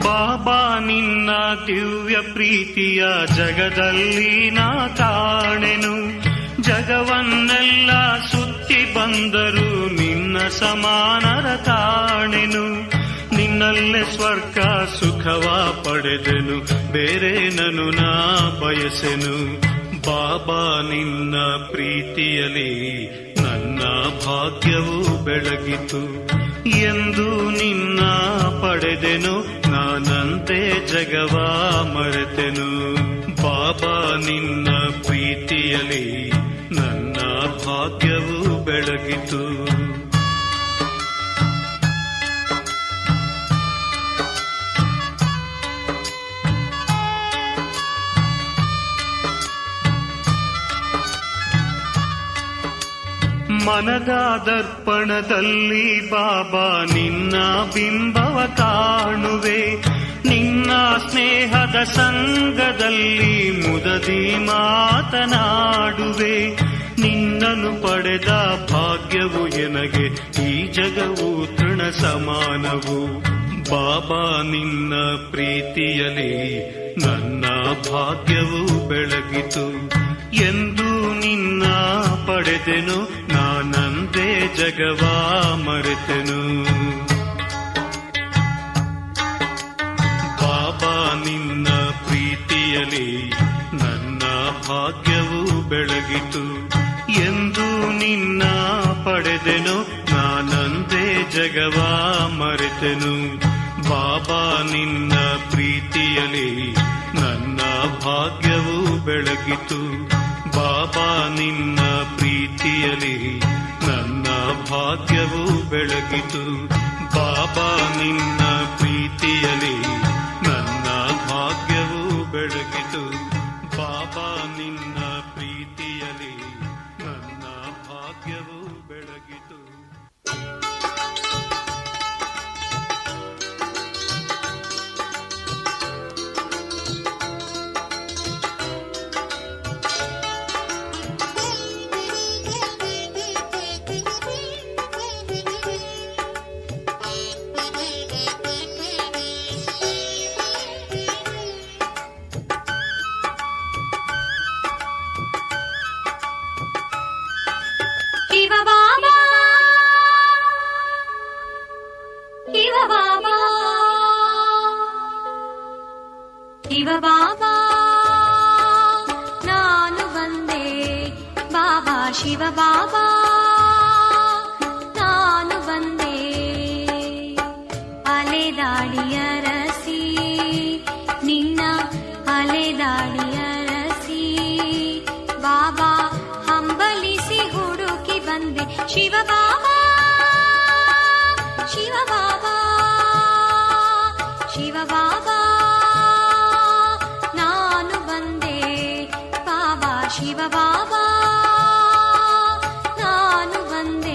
ಬಾಬಾ ನಿನ್ನ ದಿವ್ಯ ಪ್ರೀತಿಯ ಜಗದಲ್ಲಿ ನಾ ಕಾಣೆನು, ಜಗವನ್ನೆಲ್ಲ ಸುತ್ತಿ ಬಂದರು ನಿನ್ನ ಸಮಾನರ ಕಾಣೆನು. ನಿನ್ನಲ್ಲೇ ಸ್ವರ್ಗ ಸುಖವ ಪಡೆದೆನು, ಬೇರೆ ನನು ನಾ ಬಯಸೆನು. ಬಾಬಾ ನಿನ್ನ ಪ್ರೀತಿಯಲಿ ನನ್ನ ಭಾಗ್ಯವು ಬೆಳಗಿತು, ಎಂದು ನಿನ್ನ ಪಡೆದೆನು, ನಾನಂತೆ ಜಗವ ಮರೆತೆನು. ಬಾಬಾ ನಿನ್ನ ಪ್ರೀತಿಯಲಿ ನನ್ನ ಭಾಗ್ಯವು ಬೆಳಗಿತು. ಮನದ ದರ್ಪಣದಲ್ಲಿ ಬಾಬಾ ನಿನ್ನ ಬಿಂಬವ ಕಾಣುವೆ, ನಿನ್ನ ಸ್ನೇಹದ ಸಂಗದಲ್ಲಿ ಮುದದಿ ಮಾತನಾಡುವೆ. ನಿನ್ನನ್ನು ಪಡೆದ ಭಾಗ್ಯವು ಎನಗೆ ಈ ಜಗವು ತೃಣ ಸಮಾನವು. ಬಾಬಾ ನಿನ್ನ ಪ್ರೀತಿಯಲಿ ನನ್ನ ಭಾಗ್ಯವು ಬೆಳಗಿತು, ಎಂದು ನಿನ್ನ ಪಡೆದೆನು, ನಾನಂದೇ ಜಗವ ಮರೆತೆನು. ಬಾಬಾ ನಿನ್ನ ಪ್ರೀತಿಯಲಿ ನನ್ನ ಭಾಗ್ಯವು ಬೆಳಗಿತು, ಎಂದು ನಿನ್ನ ಪಡೆದೆನು, ನಾನಂದೇ ಜಗವ ಮರೆತೆನು. ಬಾಬಾ ನಿನ್ನ ಪ್ರೀತಿಯಲಿ ನನ್ನ ಭಾಗ್ಯವು ಬೆಳಗಿತು. ಬಾಬಾ ನಿನ್ನ ಪ್ರೀತಿಯಲಿ ನನ್ನ ಭಾಗ್ಯವು ಬೆಳಗಿತು. ಬಾಬಾ ನಿನ್ನ ಪ್ರೀತಿಯಲಿ ನನ್ನ ಭಾಗ್ಯವು ಬೆಳಗಿತು. ಬಾಬಾ ನಿನ್ನ ಪ್ರೀತಿಯಲಿ ನನ್ನ ಭಾಗ್ಯವು ಬೆಳಗಿತು. ಶಿವ ಬಾಬಾ ನಾನು ಬಂದೆ ಬಾಬಾ. ಶಿವ ಬಾಬಾ ನಾನು ಬಂದೆ. ಅಲೆದಾಡಿಯರಸಿ ನಿನ್ನ ಅಲೆದಾಡಿಯರಸಿ ಬಾಬಾ ಹಂಬಲಿಸಿ ಹುಡುಕಿ ಬಂದೆ. ಶಿವ ಬಾಬಾ ಶಿವ ಬಾಬಾ ಶಿವ ಬಾಬಾ ನಾನು ಬಂದೆ ಬಾಬಾ. ಶಿವ ಬಾಬಾ ನಾನು ಬಂದೆ.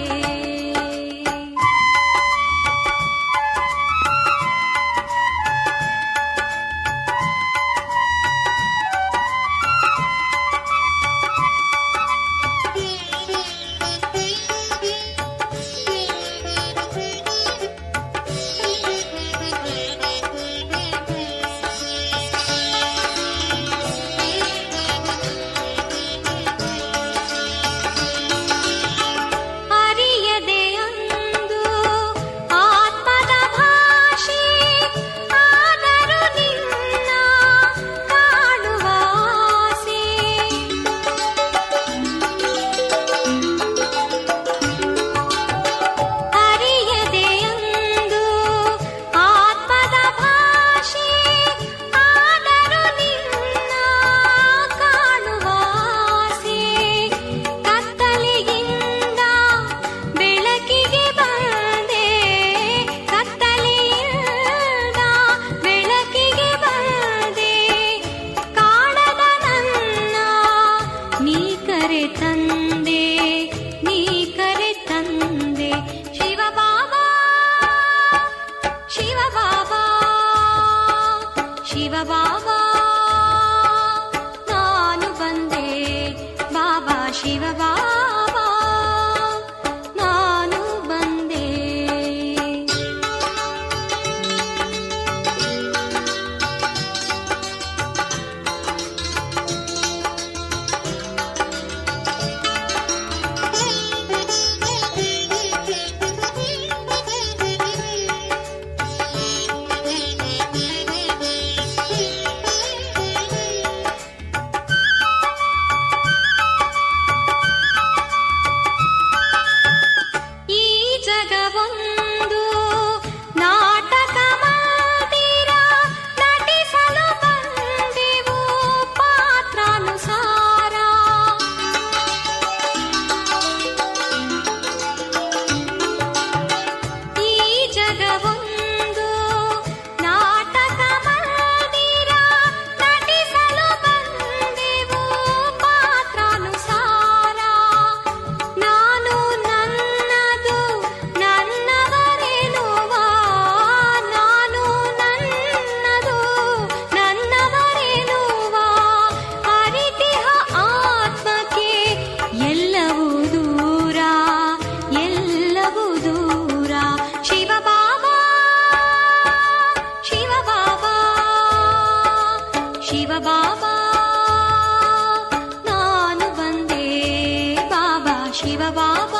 ಶಿವ ಬಾಬಾ ನಾನು ಬಂದೆ ಬಾಬಾ. ಶಿವ ಬಾಬಾ ನಾನು ಬಂದೆ. ಶಿವ ಬಾಬಾ ನಾನು ಬಂದೆ ಬಾಬಾ. ಶಿವ ಬಾಬಾ